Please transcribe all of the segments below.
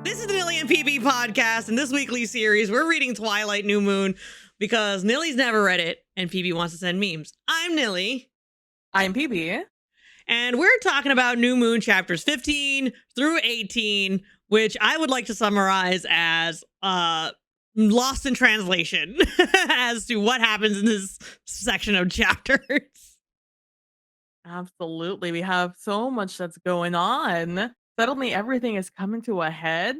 This is the Knilly and PB podcast. In this weekly series, we're reading Twilight New Moon because Knilly's never read it and PB wants to send memes. I'm Knilly. I'm PB. And we're talking about New Moon chapters 15 through 18, which I would like to summarize as lost in translation as to what happens in this section of chapters. Absolutely. We have so much that's going on. Suddenly everything is coming to a head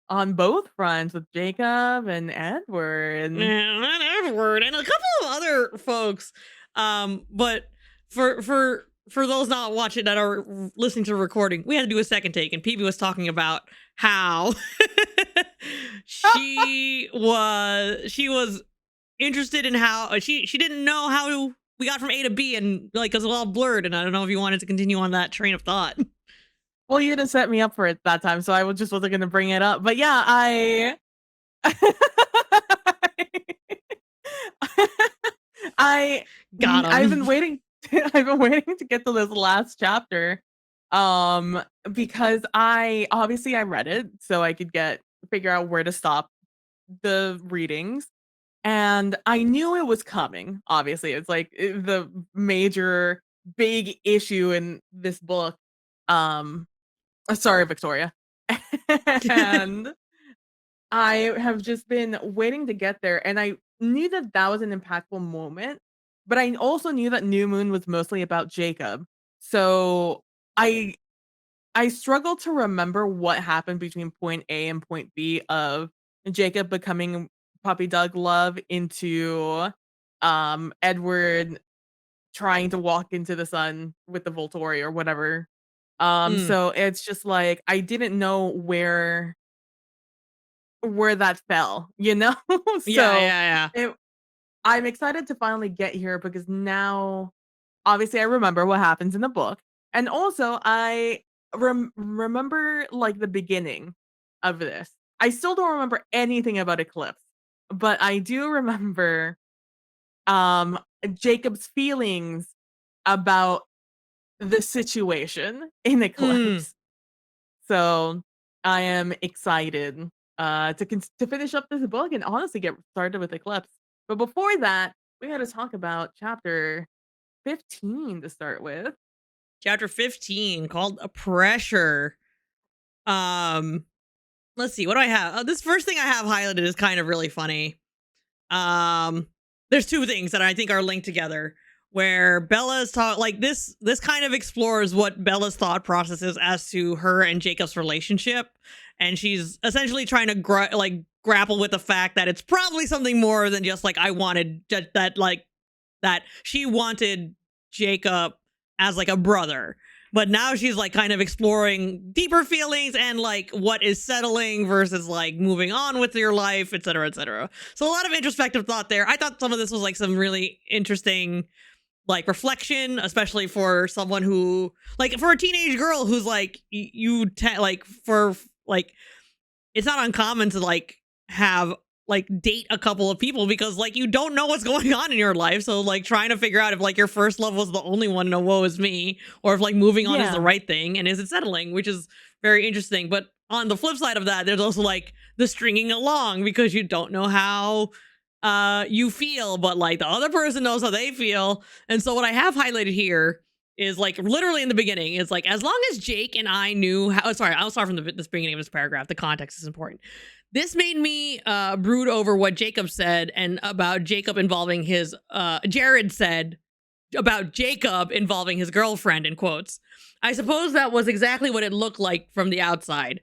on both fronts with Jacob and Edward. Not Edward and a couple of other folks. But for those not watching that are listening to the recording, we had to do a second take, and PB was talking about how she was interested in how she didn't know how we got from A to B, and like it was all blurred, and I don't know if you wanted to continue on that train of thought. Well, you didn't set me up for it that time, so I wasn't going to bring it up. But yeah, Got him. I've been waiting to get to this last chapter because I read it so I could figure out where to stop the readings, and I knew it was coming. Obviously, it's like the major big issue in this book. Sorry, Victoria. And I have just been waiting to get there, and I knew that that was an impactful moment, but I also knew that New Moon was mostly about Jacob. So I struggled to remember what happened between point A and point B of Jacob becoming puppy dog love into Edward trying to walk into the sun with the Volturi or whatever. So it's just like I didn't know where that fell, you know? Yeah. I'm excited to finally get here because now obviously I remember what happens in the book. And also I remember like the beginning of this. I still don't remember anything about Eclipse, but I do remember Jacob's feelings about the situation in Eclipse. So I am excited to finish up this book and honestly get started with Eclipse. But before that, we had to talk about chapter 15 to start with. Chapter 15 called A Pressure. Let's see, what do I have? This first thing I have highlighted is kind of really funny. There's two things that I think are linked together where Bella's this kind of explores what Bella's thought process is as to her and Jacob's relationship, and she's essentially trying to grapple with the fact that it's probably something more than just like I wanted that she wanted Jacob as like a brother, but now she's like kind of exploring deeper feelings and like what is settling versus like moving on with your life, etc., etc. So a lot of introspective thought there. I thought some of this was like some really interesting like reflection, especially for someone who like for a teenage girl who's like it's not uncommon to like have like date a couple of people because like you don't know what's going on in your life, so like trying to figure out if like your first love was the only one, no woe is me, or if like moving on is the right thing and is it settling, which is very interesting. But on the flip side of that, there's also like the stringing along because you don't know how you feel, but like the other person knows how they feel. And so what I have highlighted here is like literally in the beginning, it's like as long as Jake and I knew how. Sorry, I'll start from this beginning of this paragraph. The context is important. This made me brood over what Jacob said and about Jacob involving his Jared said about Jacob involving his girlfriend, in quotes. I suppose that was exactly what it looked like from the outside.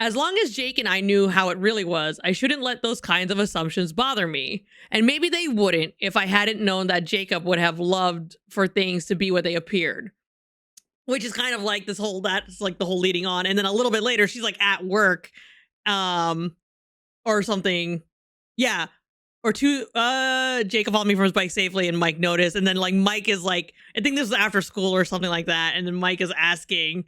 As long as Jake and I knew how it really was, I shouldn't let those kinds of assumptions bother me. And maybe they wouldn't if I hadn't known that Jacob would have loved for things to be what they appeared. Which is kind of like that's like the whole leading on. And then a little bit later, she's like at work or something. Yeah. Or Jacob followed me from his bike safely and Mike noticed. And then like Mike is like, I think this is after school or something like that. And then Mike is asking,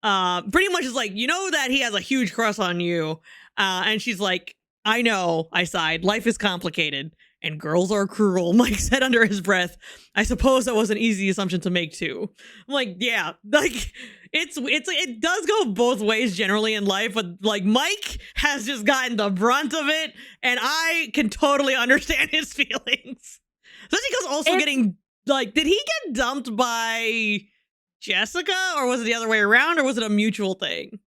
pretty much is like, you know that he has a huge crush on you. And she's like, I know, I sighed. Life is complicated. and girls are cruel. Mike said under his breath, I suppose that was an easy assumption to make too. I'm like, yeah, like it does go both ways generally in life, but like Mike has just gotten the brunt of it, and I can totally understand his feelings. Especially because also getting like, did he get dumped by Jessica, or was it the other way around, or was it a mutual thing?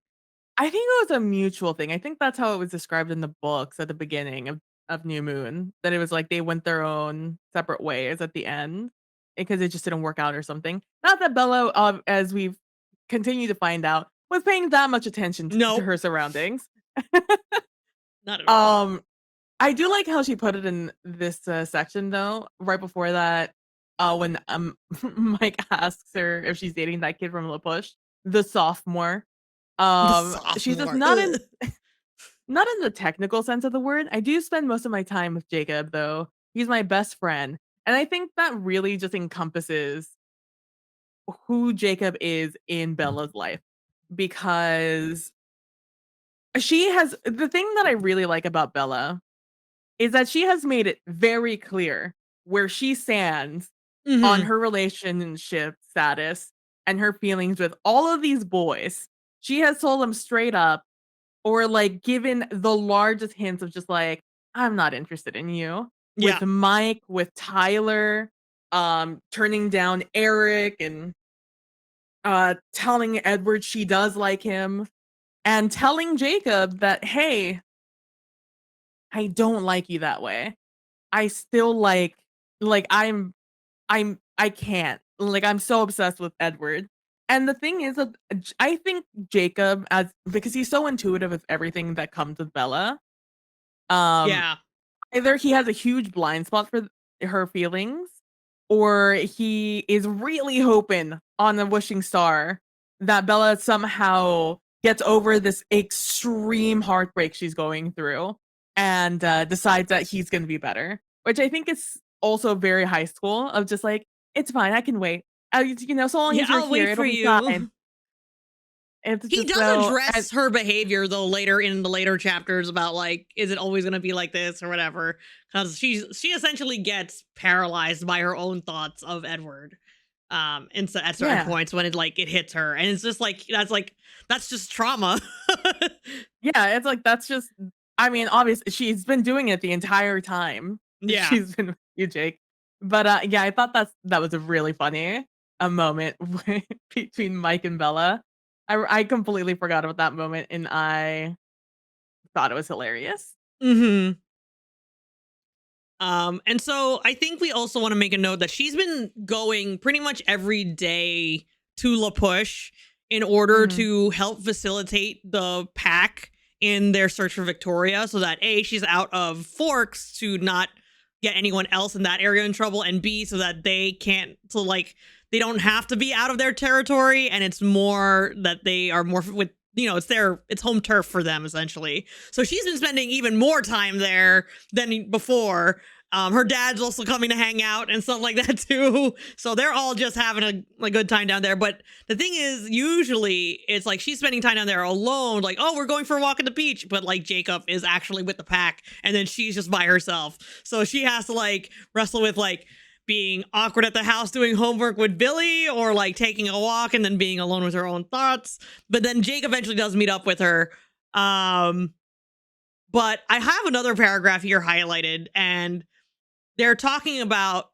I think it was a mutual thing. I think that's how it was described in the books at the beginning of New Moon, that it was like they went their own separate ways at the end because it just didn't work out or something. Not that Bella, as we've continued to find out, was paying that much attention to No, her surroundings. not at all. I do like how she put it in this section though, right before that, when Mike asks her if she's dating that kid from La Push, the sophomore. The She's just sophomore. not Ugh. not in the technical sense of the word. I do spend most of my time with Jacob though. He's my best friend. And I think that really just encompasses who Jacob is in Bella's life, because she has the thing that I really like about Bella is that she has made it very clear where she stands on Mm-hmm. her relationship status and her feelings with all of these boys. She has told them straight up, or like given the largest hints of just like, I'm not interested in you. Yeah. With Mike, with Tyler, turning down Eric, and telling Edward she does like him, and telling Jacob that, hey, I don't like you that way. I still I can't. Like, I'm so obsessed with Edward. And the thing is that I think Jacob, as because he's so intuitive with everything that comes with Bella, um, Yeah. either he has a huge blind spot for her feelings, or he is really hoping on a wishing star that Bella somehow gets over this extreme heartbreak she's going through and decides that he's going to be better. Which I think is also very high school of just like, it's fine, I can wait. So long Yeah, as you're I'll here, wait it'll for be fine. you. It's He just does so, and address her behavior though later in the later chapters about like, is it always gonna be like this or whatever? Because she essentially gets paralyzed by her own thoughts of Edward. And so at certain yeah. points when it hits her, and it's just like that's just trauma. Yeah, it's like that's just I mean, obviously she's been doing it the entire time Yeah. she's been with you, Jake. But yeah, I thought that was a really funny a moment between Mike and Bella. I completely forgot about that moment and I thought it was hilarious. Mm-hmm. And so I think we also want to make a note that she's been going pretty much every day to La Push in order Mhm. to help facilitate the pack in their search for Victoria, so that A, she's out of Forks to not get anyone else in that area in trouble, and B, so that they can't, so like they don't have to be out of their territory, and it's more that they are more with, it's home turf for them essentially. So she's been spending even more time there than before. Her dad's also coming to hang out and stuff like that too. So they're all just having a good time down there. But the thing is, usually it's like she's spending time down there alone, like, oh, we're going for a walk at the beach. But like Jacob is actually with the pack, and then she's just by herself. So she has to like wrestle with like being awkward at the house doing homework with Billy, or like taking a walk and then being alone with her own thoughts. But then Jake eventually does meet up with her. But I have another paragraph here highlighted, and they're talking about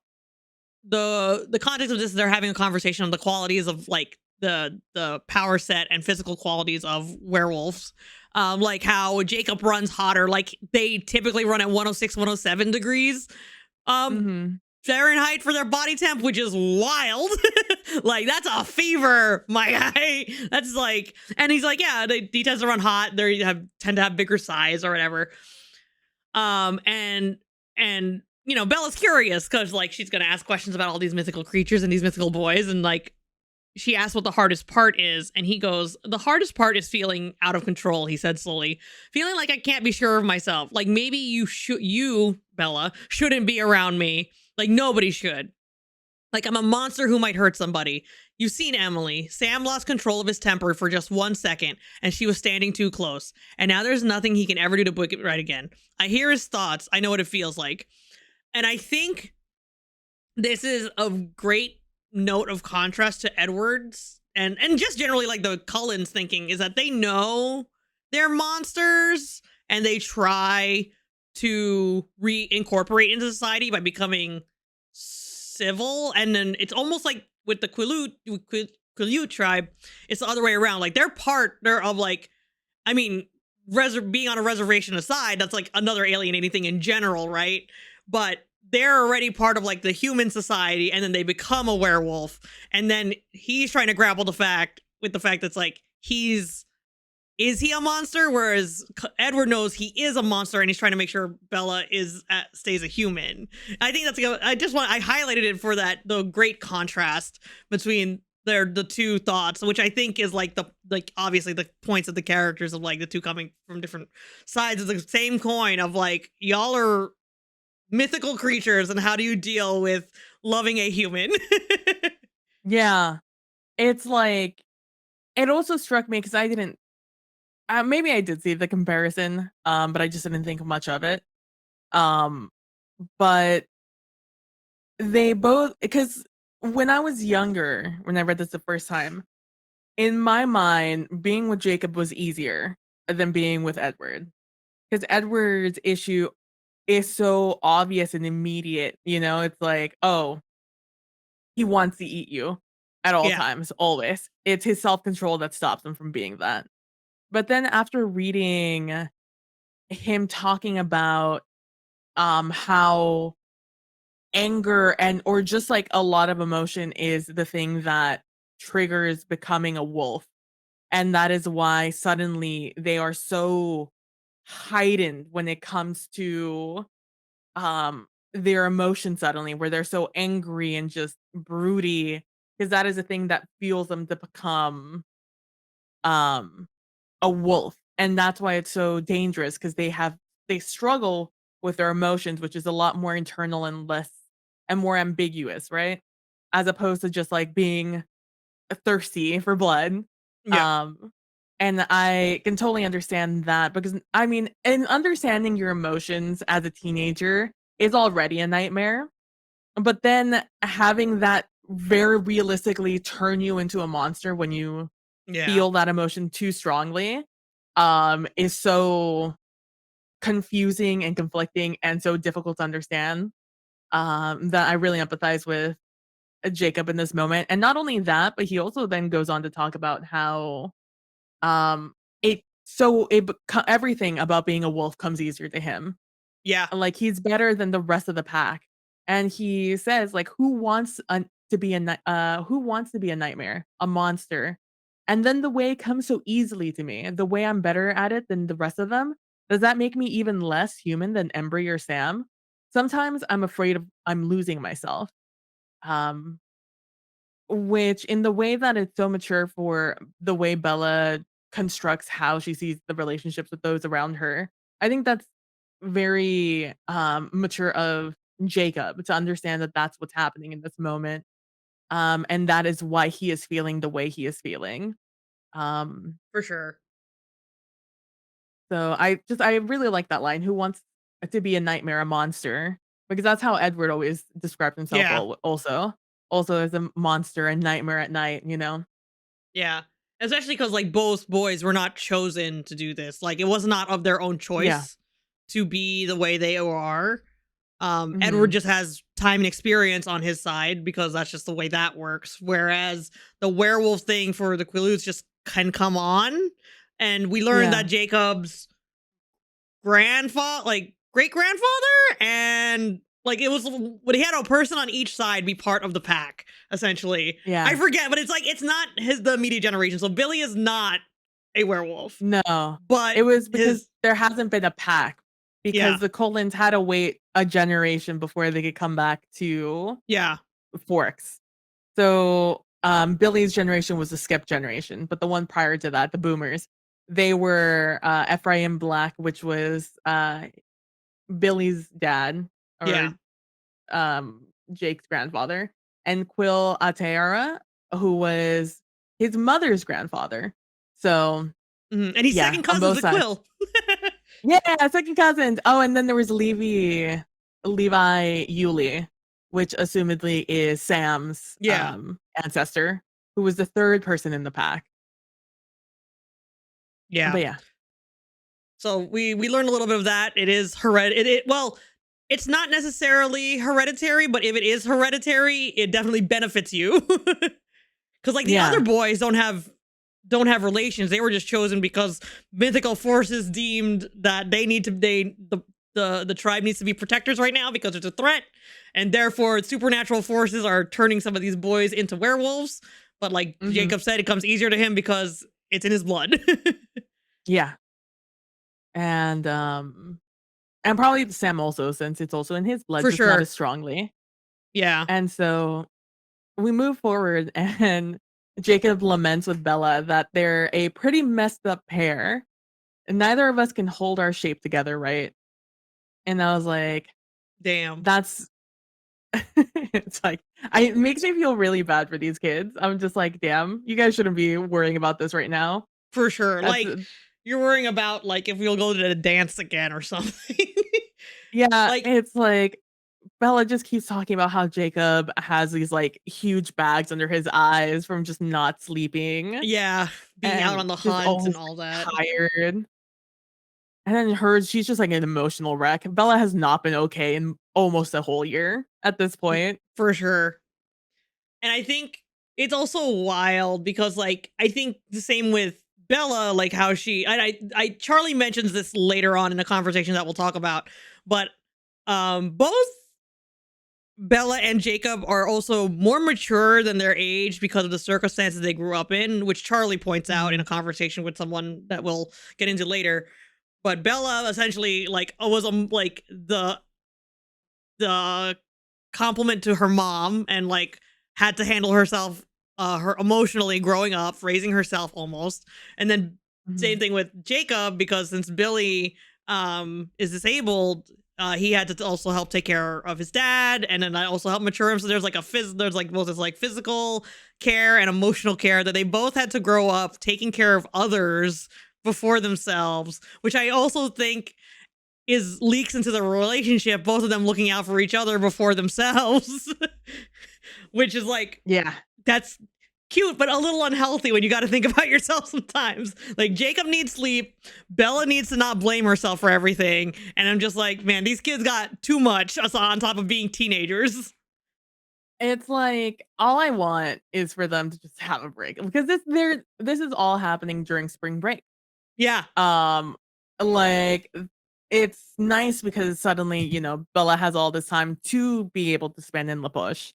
the context of this. They're having a conversation on the qualities of like the power set and physical qualities of werewolves. Like how Jacob runs hotter, like they typically run at 106, 107 degrees. Mhm. Fahrenheit for their body temp, which is wild. Like that's a fever, my guy. That's like, and he's like, yeah, he tends to run hot. Tend to have bigger size or whatever. And Bella's curious because like she's gonna ask questions about all these mythical creatures and these mythical boys, and like she asks what the hardest part is, and he goes, the hardest part is feeling out of control, he said slowly. Feeling like I can't be sure of myself. Like maybe you, Bella, shouldn't be around me. Like nobody should. Like I'm a monster who might hurt somebody. You've seen Emily. Sam lost control of his temper for just 1 second, and she was standing too close. And now there's nothing he can ever do to book it right again. I hear his thoughts. I know what it feels like. And I think this is a great note of contrast to Edward's and just generally like the Cullens thinking is that they know they're monsters and they try to reincorporate into society by becoming civil. And then it's almost like with the Quileute tribe, it's the other way around. Like they're of like, I mean, being on a reservation aside, that's like another alienating thing in general, right? But they're already part of like the human society, and then they become a werewolf, and then he's trying to grapple the fact that's like is he a monster? Whereas Edward knows he is a monster, and he's trying to make sure Bella stays a human. I think that's I highlighted it for the great contrast between the two thoughts, which I think is like obviously the points of the characters of like the two coming from different sides of the same coin of like y'all are mythical creatures, and how do you deal with loving a human? Yeah. It's like it also struck me because I didn't maybe I did see the comparison, but I just didn't think much of it. Um, but they both because when I was younger, when I read this the first time, in my mind, being with Jacob was easier than being with Edward. Because Edward's issue is so obvious and immediate, you know, it's like, oh, he wants to eat you at all Yeah. times, always. It's his self-control that stops him from being that. But then after reading him talking about how anger and or just like a lot of emotion is the thing that triggers becoming a wolf, and that is why suddenly they are so heightened when it comes to their emotions suddenly, where they're so angry and just broody, because that is a thing that fuels them to become um a wolf. And that's why it's so dangerous, because they struggle with their emotions, which is a lot more internal and less and more ambiguous, right? As opposed to just like being thirsty for blood. Yeah. Um and I can totally understand that, because I mean, and understanding your emotions as a teenager is already a nightmare. But then having that very realistically turn you into a monster when you Yeah. feel that emotion too strongly is so confusing and conflicting and so difficult to understand, that I really empathize with Jacob in this moment. And not only that, but he also then goes on to talk about how um everything about being a wolf comes easier to him. Yeah. Like, he's better than the rest of the pack. And he says, like, who wants to be a nightmare, a monster? And then the way comes so easily to me, the way I'm better at it than the rest of them, does that make me even less human than Embry or Sam? Sometimes I'm afraid of I'm losing myself. Um, which in the way that it's so mature for the way Bella constructs how she sees the relationships with those around her, I think that's very, mature of Jacob to understand that that's what's happening in this moment, and that is why he is feeling the way he is feeling. Um, For sure. so I really like that line, "Who wants to be a nightmare, a monster?" Because that's how Edward always described himself Yeah. also as a monster and nightmare at night, you know? Yeah. Especially because like both boys were not chosen to do this. Like it was not of their own Yeah. choice to be the way they are. Edward Mhm. just has time and experience on his side because that's just the way that works. Whereas the werewolf thing for the Quileutes just can come on. And we learned that Yeah. Jacob's grandfather, like great grandfather, and like it was when he had a person on each side be part of the pack, essentially. I Yeah. forget, but it's like it's not the immediate generation. So Billy is not a werewolf, No. but It was because his there hasn't been a pack, yeah, because the Colons had to wait a generation before they could come back to yeah, Forks. So, Billy's generation was the skip generation, but the one prior to that, the boomers, they were, Ephraim Black, which was, Billy's dad, or, yeah. Jake's grandfather, and Quill Ateara, who was his mother's grandfather. So, And he's yeah, second on cousins both with sides. Quill. Yeah, second cousins. Oh, and then there was Levy. Levi Yulie, which assumedly is Sam's Yeah. ancestor, who was the third person in the pack. Yeah. But yeah. So we learned a little bit of that. It is well, it's not necessarily hereditary, but if it is hereditary, it definitely benefits you. Cuz like the other Yeah. boys don't have relations. They were just chosen because mythical forces deemed that the tribe needs to be protectors right now because there's a threat, and therefore supernatural forces are turning some of these boys into werewolves. But like Mhm. Jacob said, it comes easier to him because it's in his blood. Yeah. And probably Sam also, since it's also in his blood, For just not sure. as strongly. Yeah. And so we move forward and Jacob laments with Bella that they're a pretty messed up pair. And neither of us can hold our shape together, right? And I was like, Damn. that's it's like it makes me feel really bad for these kids. I'm just like, damn, you guys shouldn't be worrying about this right now. For sure. That's Like you're worrying about like if we'll go to the dance again or something. yeah, Like, it's like Bella just keeps talking about how Jacob has these like huge bags under his eyes from just not sleeping yeah, being out and on the just hunt and always all like, that. tired. And then she's just like an emotional wreck. Bella has not been okay in almost a whole year at this point. For sure. And I think it's also wild because like I think the same with Bella, like how Charlie mentions this later on in a conversation that we'll talk about, but both Bella and Jacob are also more mature than their age because of the circumstances they grew up in, which Charlie points out in a Mhm. conversation with someone that we'll get into later. But Bella essentially like was like the compliment to her mom and like had to handle herself her emotionally growing up, raising herself almost. And then same Mhm. thing with Jacob because since Billy is disabled, he had to also help take care of his dad and then I also help mature him. So there's like there's like both this like physical care and emotional care that they both had to grow up taking care of others before themselves, which I also think is leaks into the relationship, both of them looking out for each other before themselves, which is like, Yeah. that's cute, but a little unhealthy when you got to think about yourself sometimes. Like, Jacob needs sleep. Bella needs to not blame herself for everything. And I'm just like, man, these kids got too much on top of being teenagers. It's like all I want is for them to just have a break because this is all happening during spring break. Yeah. Um like it's nice because suddenly, Bella has all this time to be able to spend in La Push.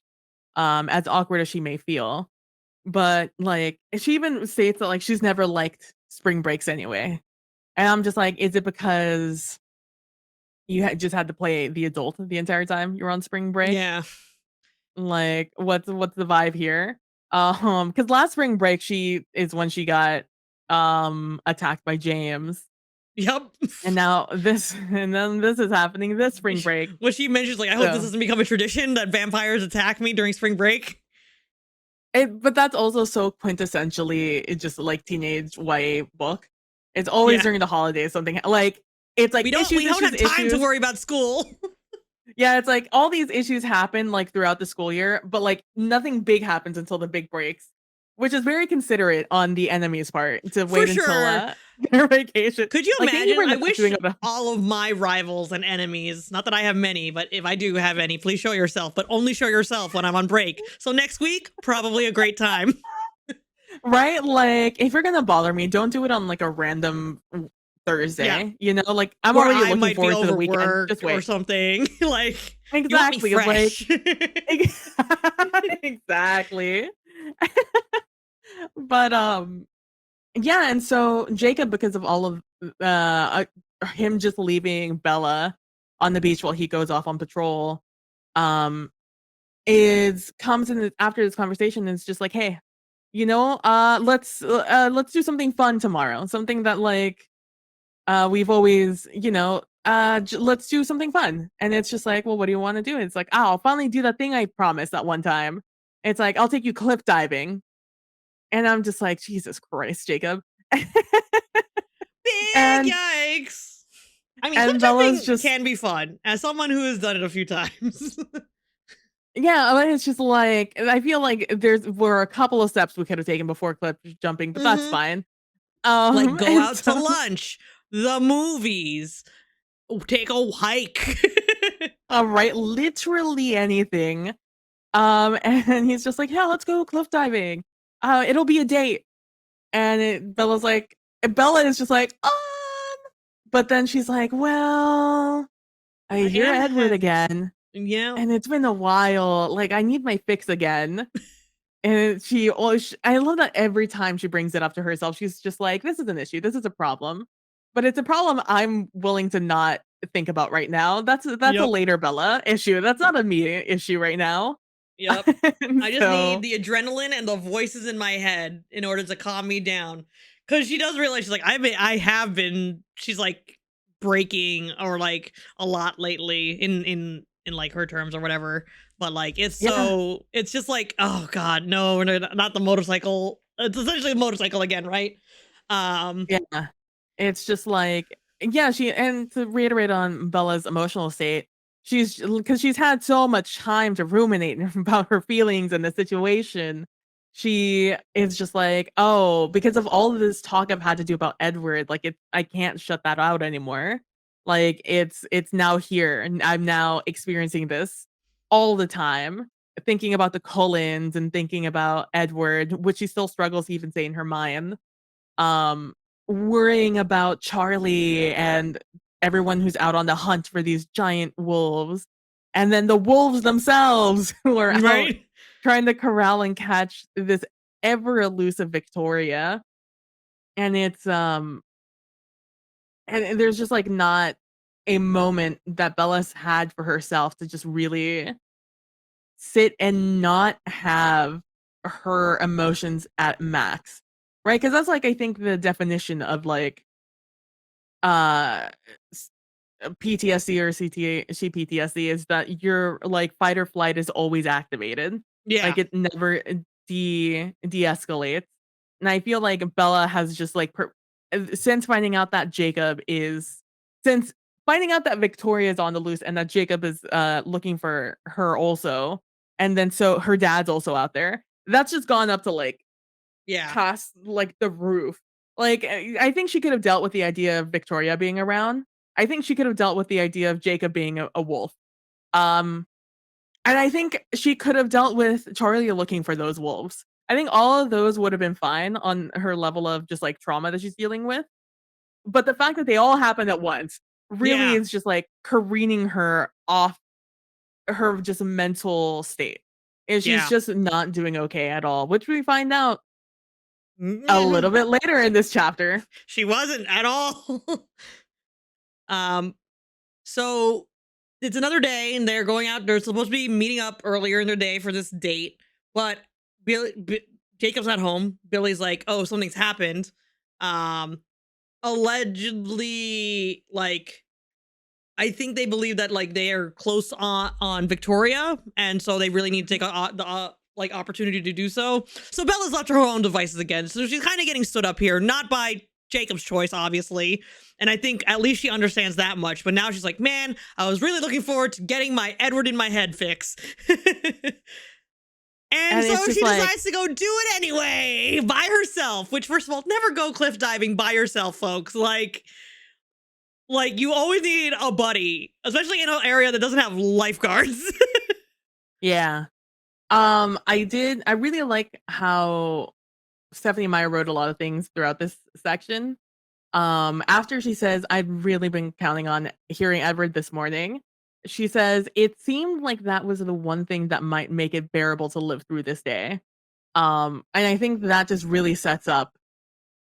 As awkward as she may feel. But like she even states that like she's never liked spring breaks anyway. And I'm just like, is it because you just had to play the adult the entire time you're on spring break? Yeah. Like, what's the vibe here? Because last spring break, she is when she got attacked by James, Yep. and now this, and then this is happening this spring break. What she mentions, like, I hope this So doesn't become a tradition that vampires attack me during spring break. but that's also so quintessentially it's just like teenage YA book. It's always Yeah. during the holidays, something like it's like We don't have time to issues. worry about school. Yeah, it's like all these issues happen like throughout the school year, but like nothing big happens until the big breaks, which is very considerate on the enemy's part to For wait until sure. their vacation. Could you Like, thank you imagine? for I not wish doing it. all of my rivals and enemies, not that I have many, but if I do have any, please show yourself, but only show yourself when I'm on break. So next week, probably a great time. Right? Like, if you're gonna bother me, don't do it on like a random Yeah. Thursday. Like I'm Where already I looking might be forward to the weekend. Just overworked or wait. something. Like, you want me Exactly. It's like fresh. exactly. But yeah, and so Jacob, because of all of him just leaving Bella on the beach while he goes off on patrol, um, is comes in after this conversation and it's just like, hey, let's do something fun tomorrow, something that like we've always, let's do something fun. And it's just like, well, what do you want to do? It's like, oh, I'll finally do that thing I promised that one time. It's like, I'll take you cliff diving. And I'm just like, Jesus Christ, Jacob. Big And yikes. I mean, And cliff Bella's diving just can be fun as someone who has done it a few times. yeah, I mean, it's just like and I feel like were a couple of steps we could have taken before cliff jumping, but that's hmm fine. Like go And out to so lunch, the movies, take a hike. right, literally anything. And he's just like, "Yeah, let's go cliff diving. It'll be a date." And Bella's like, Bella is just like, but then she's like, "Well, I I hear am Edward heavy. again, Yeah. and it's been a while. Like, I need my fix again." And she always I love that every time she brings it up to herself, she's just like, "This is an issue. This is a problem, but it's a problem I'm willing to not think about right now. That's a Yep. later Bella issue. That's not a me issue right now." Yep. And I just need so the adrenaline and the voices in my head in order to calm me down. Cause she does realize she's like, I have been she's like breaking or like a lot lately in like her terms or whatever. But like yeah. it's just like, oh God, no, not the motorcycle. It's essentially a motorcycle again, right? Um Yeah. It's just like yeah, she and to reiterate on Bella's emotional state, because she's had so much time to ruminate about her feelings and the situation. She is just like, "Oh, because of all of this talk I've had to do about Edward, like I can't shut that out anymore. Like it's now here and I'm now experiencing this all the time, thinking about the Cullens and thinking about Edward, which she still struggles to even say in her mind." um, worrying about Charlie and everyone who's out on the hunt for these giant wolves, and then the wolves themselves who are out right? trying to corral and catch this ever elusive Victoria. And and there's just like not a moment that Bella's had for herself to just really sit and not have her emotions at max. Right? Because that's like I think the definition of like uh s- PTSD or CPTSD is that your like fight or flight is always activated. Yeah. Like it never de-escalates. And I feel like Bella has just like since finding out that since finding out that Victoria is on the loose and that Jacob is looking for her also, and then so her dad's also out there. That's just gone up to like Yeah. past, like, the roof. Like, I think she could have dealt with the idea of Victoria being around. I think she could have dealt with the idea of Jacob being a wolf. Um, and I think she could have dealt with Charlie looking for those wolves. I think all of those would have been fine on her level of just, like, trauma that she's dealing with. But the fact that they all happened at once really Yeah. is just, like, careening her off her just mental state. And she's Yeah. just not doing okay at all, which we find out a little Mhm. bit later in this chapter. She wasn't at all. um So it's another day, and they're going out. They're supposed to be meeting up earlier in their day for this date, but Jacob's not home. Billy's like, "Oh, something's happened." Um, Allegedly, like I think they believe that like they are close on Victoria, and so they really need to take the like opportunity to do so. So Bella's left to her own devices again. So she's kind of getting stood up here, not by Jacob's choice, obviously. And I think at least she understands that much. But now she's like, man, I was really looking forward to getting my Edward in my head fix. And And it's so just she like, decides to go do it anyway by herself, which first of all, never go cliff diving by yourself, folks. Like you always need a buddy, especially in an area that doesn't have lifeguards. yeah. I really like how Stephanie Meyer wrote a lot of things throughout this section. After she says, I'd really been counting on hearing Edward this morning. She says, it seemed like that was the one thing that might make it bearable to live through this day. And I think that just really sets up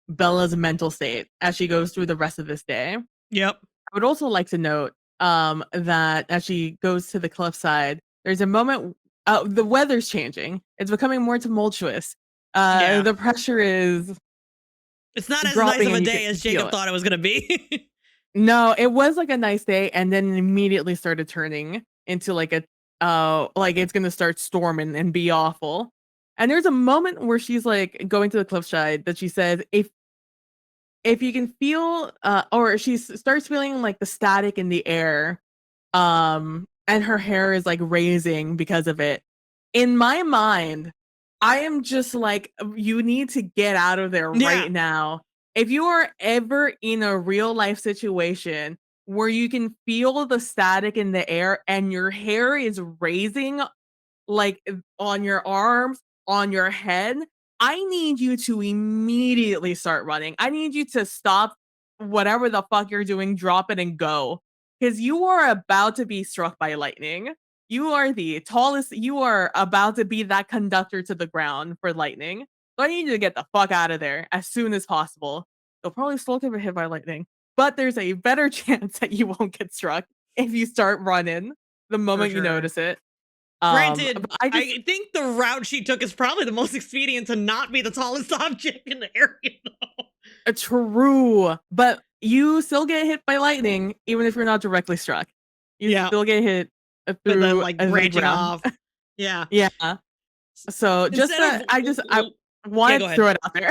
Bella's mental state as she goes through the rest of this day. I Yep. would also like to note that as she goes to the cliffside, there's a moment. The weather's changing. It's becoming more tumultuous. Yeah. The pressure is It's not as nice dropping, of a and you day can as feel Jacob it. thought it was going to be. No, it was like a nice day, and then immediately started turning into like it's gonna start storming and be awful. And there's a moment where she's like going to the cliffside that she says, if you can feel, or she starts feeling like the static in the air, and her hair is like raising because of it. In my mind, I am just like, you need to get out of there Yeah. right now. If you are ever in a real life situation where you can feel the static in the air and your hair is raising like on your arms, on your head, I need you to immediately start running. I need you to stop whatever the fuck you're doing, drop it and go. Because you are about to be struck by lightning. You are the tallest, you are about to be that conductor to the ground for lightning. So I need you to get the fuck out of there as soon as possible. You'll probably still get hit by lightning, but there's a better chance that you won't get struck if you start running the For moment you sure. notice it. Granted, But I just I think the route she took is probably the most expedient to not be the tallest object in the area, though. true, but you still get hit by lightning even if you're not directly struck. You Yeah, still get hit but then through like the branching ground. off. Yeah. Yeah. So just Instead of that, I yeah, wanted go to ahead. throw it out there.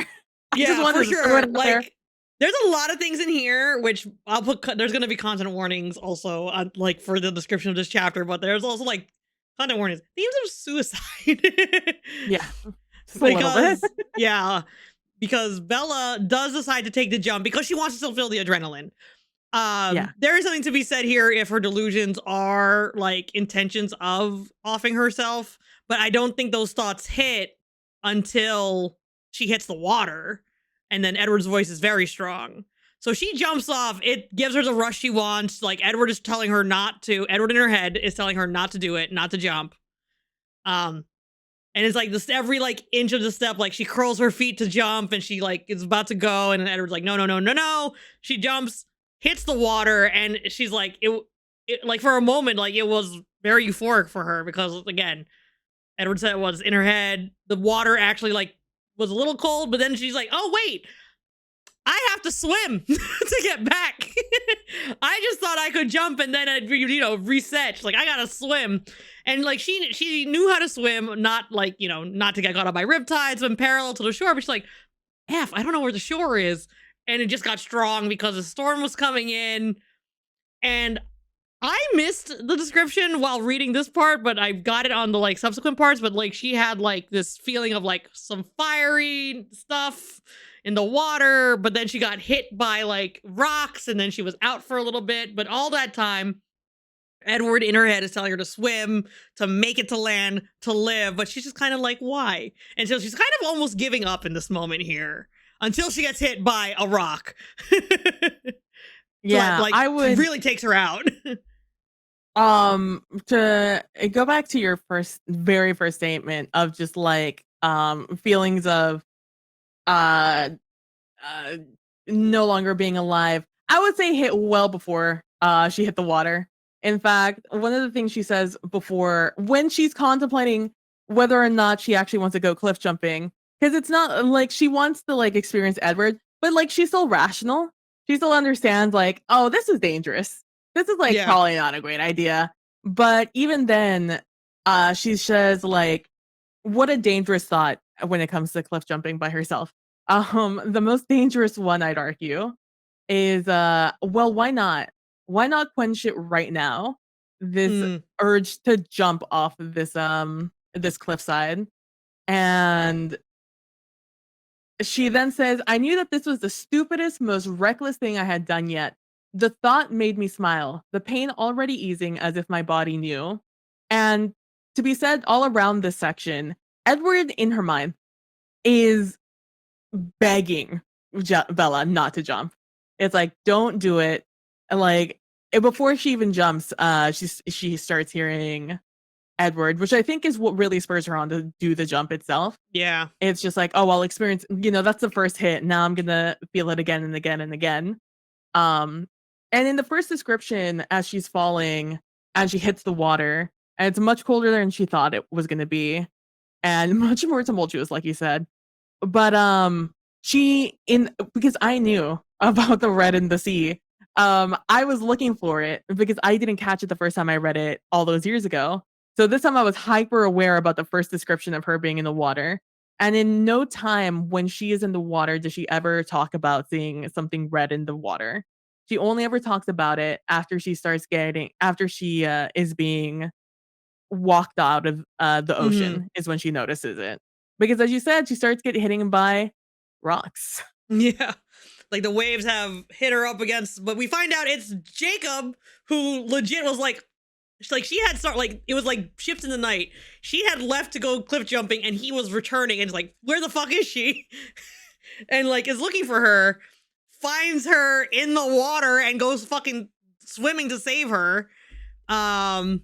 I just Yeah, for wanted to throw it sure. out there. Like, there's a lot of things in here which I'll put. There's going to be content warnings also, like for the description of this chapter. But there's also like content warnings, themes of suicide, Yeah, just a little bit. because yeah, because Bella does decide to take the jump because she wants to still feel the adrenaline. Yeah. There is something to be said here if her delusions are like intentions of offing herself, but I don't think those thoughts hit until she hits the water, and then Edward's voice is very strong. So she jumps off. It gives her the rush she wants. Like Edward is telling her not to. Edward in her head is telling her not to do it, not to jump. Um, and it's like this every like inch of the step, like she curls her feet to jump and she like is about to go. And then Edward's like, no, no, no, no, no. She jumps, hits the water, and she's like, it like for a moment, like it was very euphoric for her because again, Edward said it was in her head. The water actually like was a little cold, but then she's like, oh, wait, I have to swim to get back. I just thought I could jump and then I'd, reset. She's like, I gotta swim. And like she knew how to swim, not like, not to get caught up by riptides, but parallel to the shore. But she's like, I don't know where the shore is. And it just got strong because the storm was coming in. And I missed the description while reading this part, but I got it on the like subsequent parts. But like she had like this feeling of like some fiery stuff in the water, but then she got hit by like rocks and then she was out for a little bit. But all that time, Edward in her head is telling her to swim, to make it to land, to live. But she's just kind of like, why? And so she's kind of almost giving up in this moment here until she gets hit by a rock. Yeah, like I would really takes her out. to go back to your very first statement of just like feelings of uh uh no longer being alive. I would say hit well before she hit the water. In fact, one of the things she says before when she's contemplating whether or not she actually wants to go cliff jumping, because it's not like she wants to like experience Edward, but like she's still rational. She still understands like, oh, this is dangerous. This is like Yeah. probably not a great idea. But even then, she says like, what a dangerous thought when it comes to cliff jumping by herself. The most dangerous one I'd argue is well, why not? Why not quench it right now? This urge to jump off of this cliffside. And she then says, I knew that this was the stupidest, most reckless thing I had done yet. The thought made me smile, the pain already easing as if my body knew. And to be said all around this section, Edward in her mind is begging Bella not to jump. It's like, don't do it. Like before she even jumps, she starts hearing Edward, which I think is what really spurs her on to do the jump itself. Yeah. It's just like, oh, I'll experience, that's the first hit. Now I'm gonna feel it again and again and again. And in the first description, as she's falling, and she hits the water, and it's much colder than she thought it was gonna be, and much more tumultuous, like you said. But because I knew about the red in the sea, I was looking for it because I didn't catch it the first time I read it all those years ago. So this time I was hyper aware about the first description of her being in the water. And in no time when she is in the water does she ever talk about seeing something red in the water. She only ever talks about it after she is being walked out of, the Mhm. ocean is when she notices it. Because as you said, she starts getting hitting by rocks. Yeah. Like the waves have hit her up against, but we find out it's Jacob who legit was like she had start like it was like shift in the night. She had left to go cliff jumping and he was returning and is like, where the fuck is she? And like is looking for her, finds her in the water and goes fucking swimming to save her. Um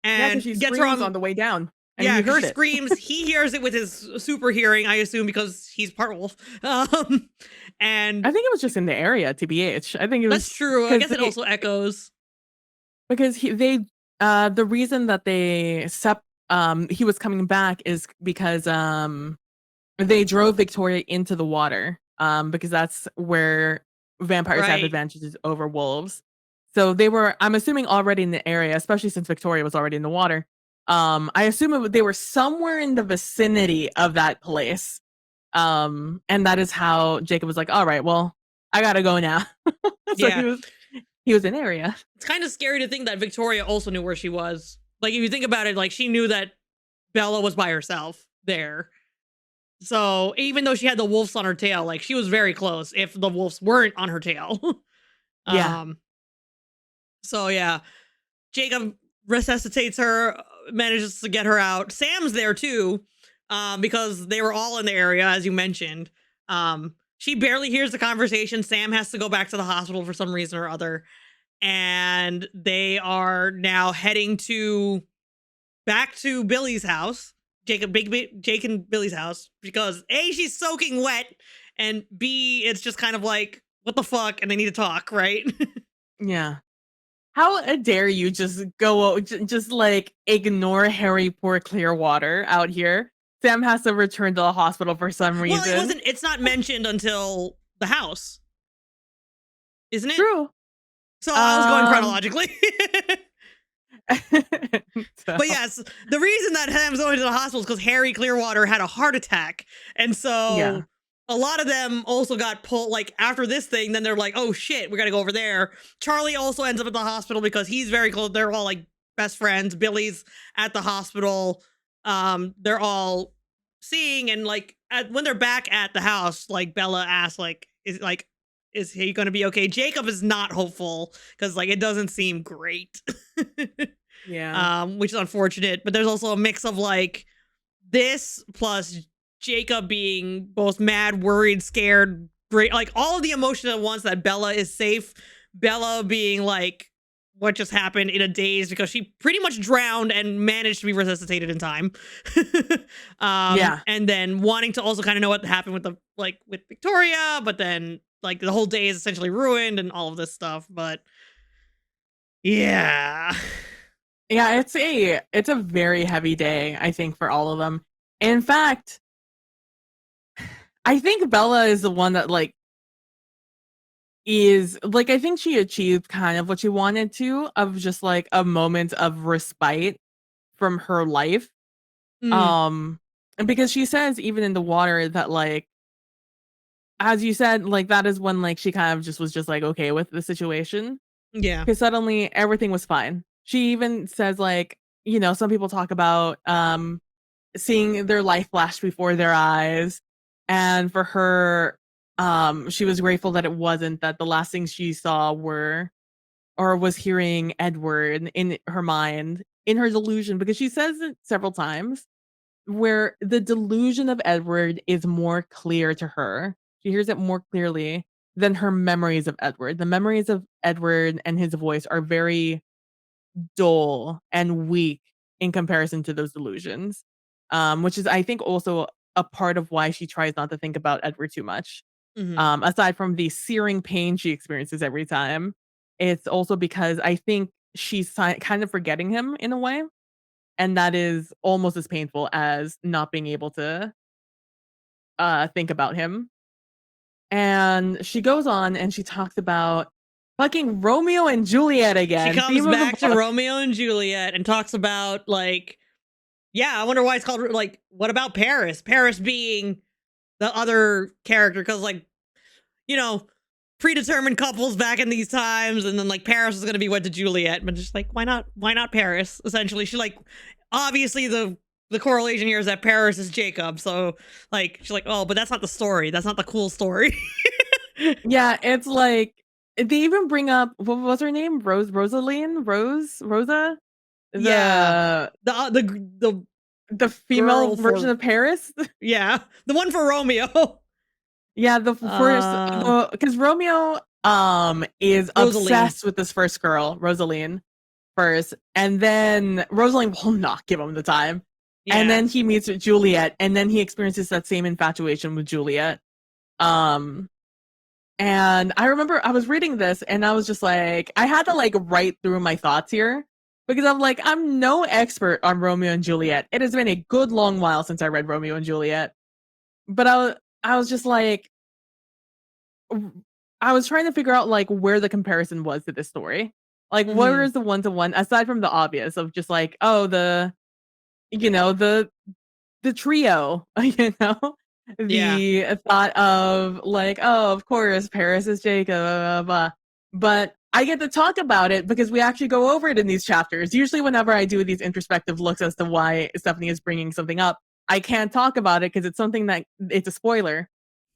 Yeah, because and she gets her screams on. on the way down, and Yeah, he because heard she it. screams. He hears it with his super hearing, I assume, because he's part wolf. And I think it was just in the area, TBH. I think it that's was true. I because guess it also echoes. the reason that he was coming back is because, they drove Victoria into the water, because that's where vampires have Right. advantages over wolves. So they were, I'm assuming, already in the area, especially since Victoria was already in the water. I assume they were somewhere in the vicinity of that place. And that is how Jacob was like, "All right, well, I gotta go now." So Yeah. he was in area. It's kind of scary to think that Victoria also knew where she was. Like, if you think about it, like, she knew that Bella was by herself there. So, even though she had the wolves on her tail, like, she was very close if the wolves weren't on her tail. Yeah, um, so yeah. Jacob resuscitates her, manages to get her out. Sam's there too, because they were all in the area, as you mentioned. She barely hears the conversation. Sam has to go back to the hospital for some reason or other, and they are now heading to back to Billy's house, Jake and Billy's house, because A, she's soaking wet, and B, it's just kind of like, what the fuck, and they need to talk, right? yeah. How dare you just just like ignore Harry poor Clearwater out here? Sam has to return to the hospital for some Well, it reason. wasn't. It's not mentioned until the house, isn't it? True. So I was going Um chronologically. so, But yes, the reason that Sam's going to the hospital is because Harry Clearwater had a heart attack, and yeah. so a lot of them also got pulled. Like after this thing, then they're like, "Oh shit, we got to go over there." Charlie also ends up at the hospital because he's very close. They're all like best friends. Billy's at the hospital. They're all seeing, and like when they're back at the house, like Bella asks, is he going to be okay? Jacob is not hopeful because like it doesn't seem great. Yeah. Which is unfortunate. But there's also a mix of like this plus Jacob being both mad, worried, scared, great, like all of the emotions at once that Bella is safe. Bella being like, what just happened in a daze because she pretty much drowned and managed to be resuscitated in time. Yeah. And then wanting to also kind of know what happened with with Victoria, but then like the whole day is essentially ruined and all of this stuff. But yeah. Yeah, it's a very heavy day, I think, for all of them. In fact, I think Bella is the one that I think she achieved kind of what she wanted to, of just like a moment of respite from her life. Mm, Um and because she says even in the water that, like, as you said, like, that is when, like, she kind of just was just like okay with the situation, yeah. because suddenly everything was fine. She even says, like, some people talk about seeing their life flash before their eyes, and for her, she was grateful that it wasn't, that the last things she saw were, or was hearing, Edward in her mind, in her delusion, because she says it several times where the delusion of Edward is more clear to her. She hears it more clearly than her memories of Edward. The memories of Edward and his voice are very dull and weak in comparison to those delusions. Which is, I think, also a part of why she tries not to think about Edward too much. Hmm. Aside from the searing pain she experiences every time, it's also because I think she's kind of forgetting him in a way, and that is almost as painful as not being able to think about him. And she goes on and she talks about fucking Romeo and Juliet She again, comes theme of the back to book. Romeo and Juliet and talks about like Yeah, I wonder why it's called like. What about Paris? Paris being the other character, because like you know, predetermined couples back in these times, and then like Paris is gonna be wed to Juliet, but just like why not? Why not Paris? Essentially, she like obviously the correlation here is that Paris is Jacob, so like she's like, oh, but that's not the story. That's not the cool story. Yeah, it's like they even bring up what was her name? Rosa? Yeah, The the the female girl version for of Paris? yeah, the one for Romeo. Yeah, the first Uh, because Romeo is Rosaline. obsessed with this first girl, Rosaline, first, and then Rosaline will not give him the time. And Yeah, then he meets with Juliet, and then he experiences that same infatuation with Juliet. Um And I remember I was reading this and I was just like, I had to like write through my thoughts here because I'm like, I'm no expert on Romeo and Juliet. It has been a good long while since I read Romeo and Juliet. But I was just like, I was trying to figure out like where the comparison was to this story. Like, where hmm is the one to one aside from the obvious of just like, oh, you know, the trio, you know? yeah, The thought of like, oh, of course, Paris is Jacob, blah, blah, blah. But I get to talk about it because we actually go over it in these chapters. Usually, whenever I do these introspective looks as to why Stephanie is bringing something up, I can't talk about it because it's something that it's a spoiler.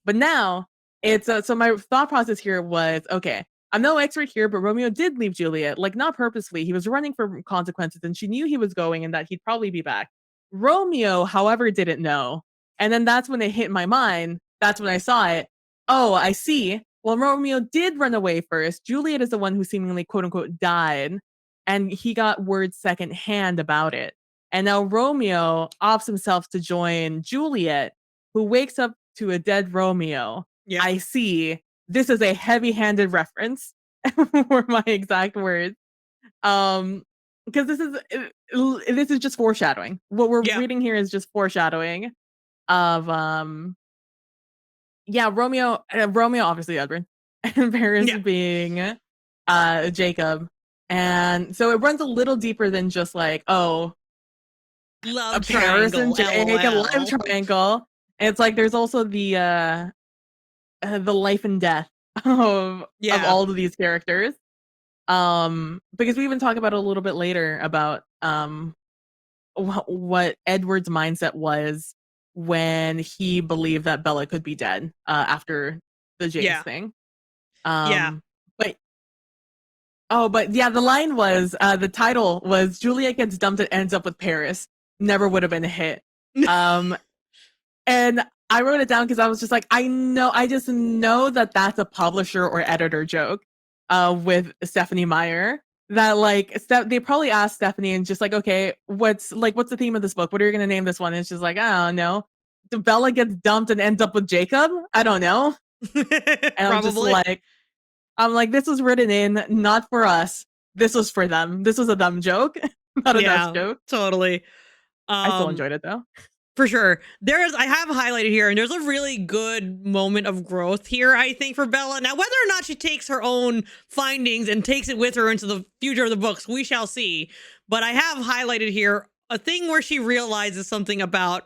But now it's so my thought process here was okay. I'm no expert here, but Romeo did leave Juliet, like not purposely. He was running for consequences, and she knew he was going and that he'd probably be back. Romeo, however, didn't know. And then that's when it hit my mind. That's when I saw it. Oh, I see. Well, Romeo did run away first. Juliet is the one who seemingly quote unquote died. And he got word secondhand about it. And now Romeo opts himself to join Juliet, who wakes up to a dead Romeo. yep, I see. This is a heavy handed reference were my exact words. Because this is just foreshadowing. What we're yep, reading here is just foreshadowing of yeah, Romeo obviously Edward and Paris yeah. being Jacob. And so it runs a little deeper than just like, oh, Love Paris and triangle, Jake, a love lol. triangle. It's like there's also the life and death of Yeah, all of these characters. Because we even talk about it a little bit later about what Edward's mindset was when he believed that Bella could be dead after the James yeah, thing. yeah. But but yeah, the line was the title was Juliet gets dumped and ends up with Paris. Never would have been a hit. Um, and I wrote it down because I was just like, I just know that that's a publisher or editor joke with Stephanie Meyer. That like they probably asked Stephanie and just like, okay, what's the theme of this book? What are you gonna name this one? And she's like, I don't know. Bella gets dumped and ends up with Jacob. I don't know. And Probably. I'm like, this was written in not for us. This was for them. This was a dumb joke, not a us Yeah, joke. totally. I still Um, enjoyed it though. for sure. I have highlighted here, and there's a really good moment of growth here, I think, for Bella. Now, whether or not she takes her own findings and takes it with her into the future of the books, we shall see. But I have highlighted here a thing where she realizes something about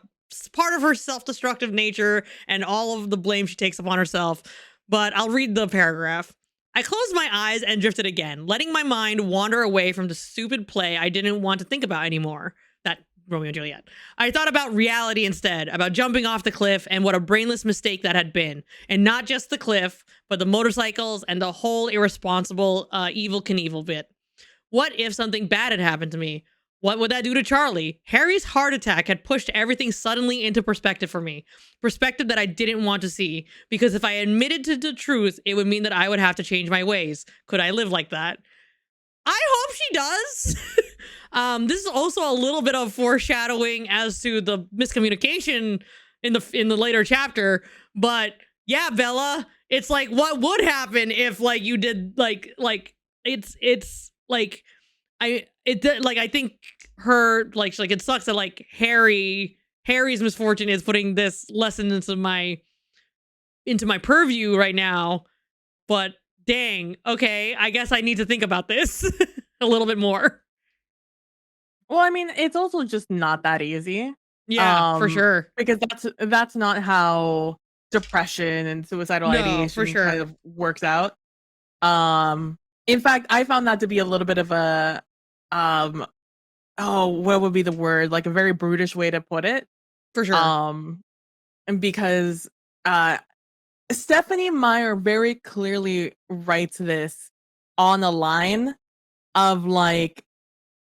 part of her self-destructive nature and all of the blame she takes upon herself. But I'll read the paragraph. I closed my eyes and drifted again, letting my mind wander away from the stupid play I didn't want to think about anymore. That Romeo and Juliet. I thought about reality instead, about jumping off the cliff and what a brainless mistake that had been. And not just the cliff, but the motorcycles and the whole irresponsible evil Knievel bit. What if something bad had happened to me? What would that do to Charlie? Harry's heart attack had pushed everything suddenly into perspective for me. Perspective that I didn't want to see. Because if I admitted to the truth, it would mean that I would have to change my ways. Could I live like that? I hope she does. This is also a little bit of foreshadowing as to the miscommunication in the later chapter. But yeah, Bella, it's like what would happen if like you did it's like I think her like it sucks that like Harry's misfortune is putting this lesson into my purview right now, but dang, okay, I guess I need to think about this a little bit more. Well, I mean, it's also just not that easy. Yeah, for sure. Because that's not how depression and suicidal No, for ideation kind sure. of works out. Um, in fact, I found that to be a little bit of a, um, oh, what would be the word? Like a very brutish way to put it. For sure. Um, and because uh Stephanie Meyer very clearly writes this on a line of like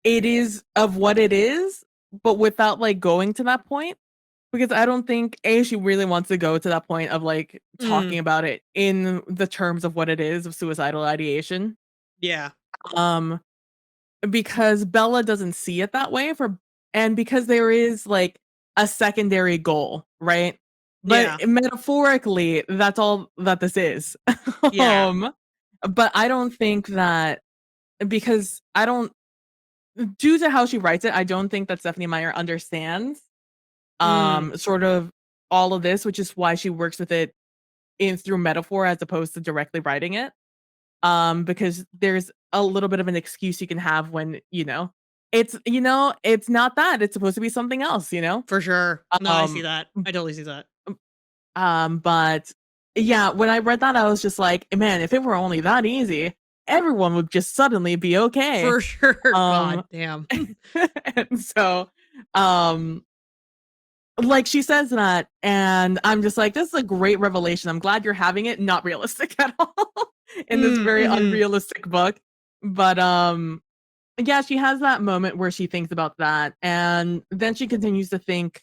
it is of what it is, but without like going to that point. Because I don't think she really wants to go to that point of like Mm, talking about it in the terms of what it is of suicidal ideation. yeah. Um, because Bella doesn't see it that way and because there is like a secondary goal, right? But Yeah. metaphorically, that's all that this is. Yeah. um, but I don't think that because I don't due to how she writes it, I don't think that Stephanie Meyer understands Mm, sort of all of this, which is why she works with it in through metaphor as opposed to directly writing it. Because there's a little bit of an excuse you can have when, it's not that, it's supposed to be something else, you know? for sure. No, I see Um, that. I totally see that. but yeah, when I read that, I was just like, man, if it were only that easy, everyone would just suddenly be okay. For sure. God Um, damn. and so, um, like she says that, and I'm just like, this is a great revelation. I'm glad you're having it. Not realistic at all in this very Mhm. unrealistic book. But yeah, she has that moment where she thinks about that, and then she continues to think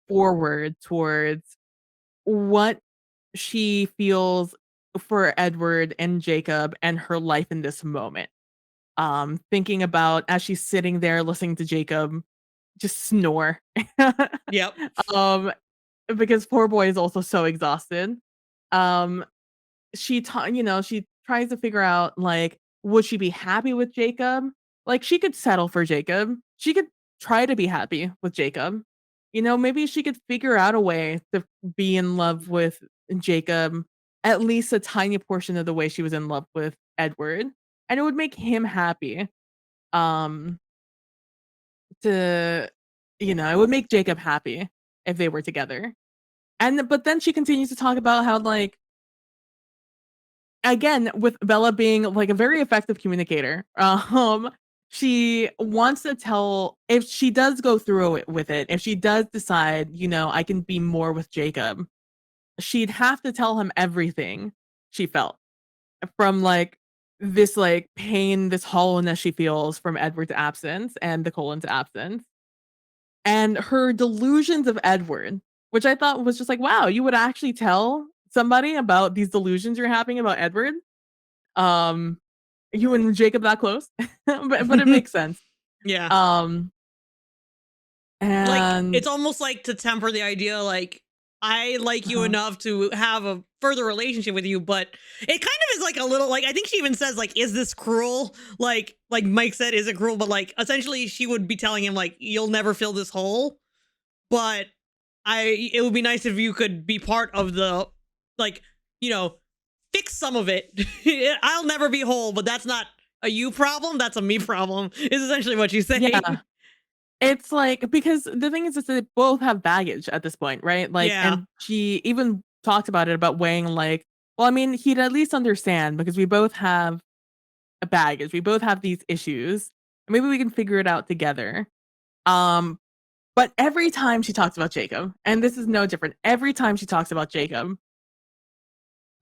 forward towards what she feels for Edward and Jacob and her life in this moment. Thinking about as she's sitting there listening to Jacob just snore. Yep. um, because poor boy is also so exhausted. Um, she tries to figure out like, would she be happy with Jacob? Like she could settle for Jacob. She could try to be happy with Jacob. Maybe she could figure out a way to be in love with Jacob, at least a tiny portion of the way she was in love with Edward. And it would make him happy. Um, to it would make Jacob happy if they were together. But then she continues to talk about how like again with Bella being like a very effective communicator. She wants to tell if she does go through it with it, if she does decide, I can be more with Jacob, she'd have to tell him everything she felt from like this like pain, this hollowness she feels from Edward's absence and the Colin's absence and her delusions of Edward, which I thought was just like, wow, you would actually tell somebody about these delusions you're having about Edward. Um, you and Jacob that close, but it makes sense. Yeah. Um, Like, and it's almost like to temper the idea, like, I like you uh enough to have a further relationship with you, but it kind of is like a little like I think she even says like, is this cruel? Like Mike said, is it cruel? But like essentially she would be telling him like, you'll never fill this hole. But it would be nice if you could be part of the like, you know, fix some of it. I'll never be whole, but that's not a you problem, that's a me problem, is essentially what she's saying. yeah, it's like because the thing is they both have baggage at this point, right? Like, Yeah. and she even talked about it about weighing like, well, I mean, he'd at least understand because we both have a baggage, we both have these issues. Maybe we can figure it out together. Um, But every time she talks about Jacob, and this is no different, every time she talks about Jacob,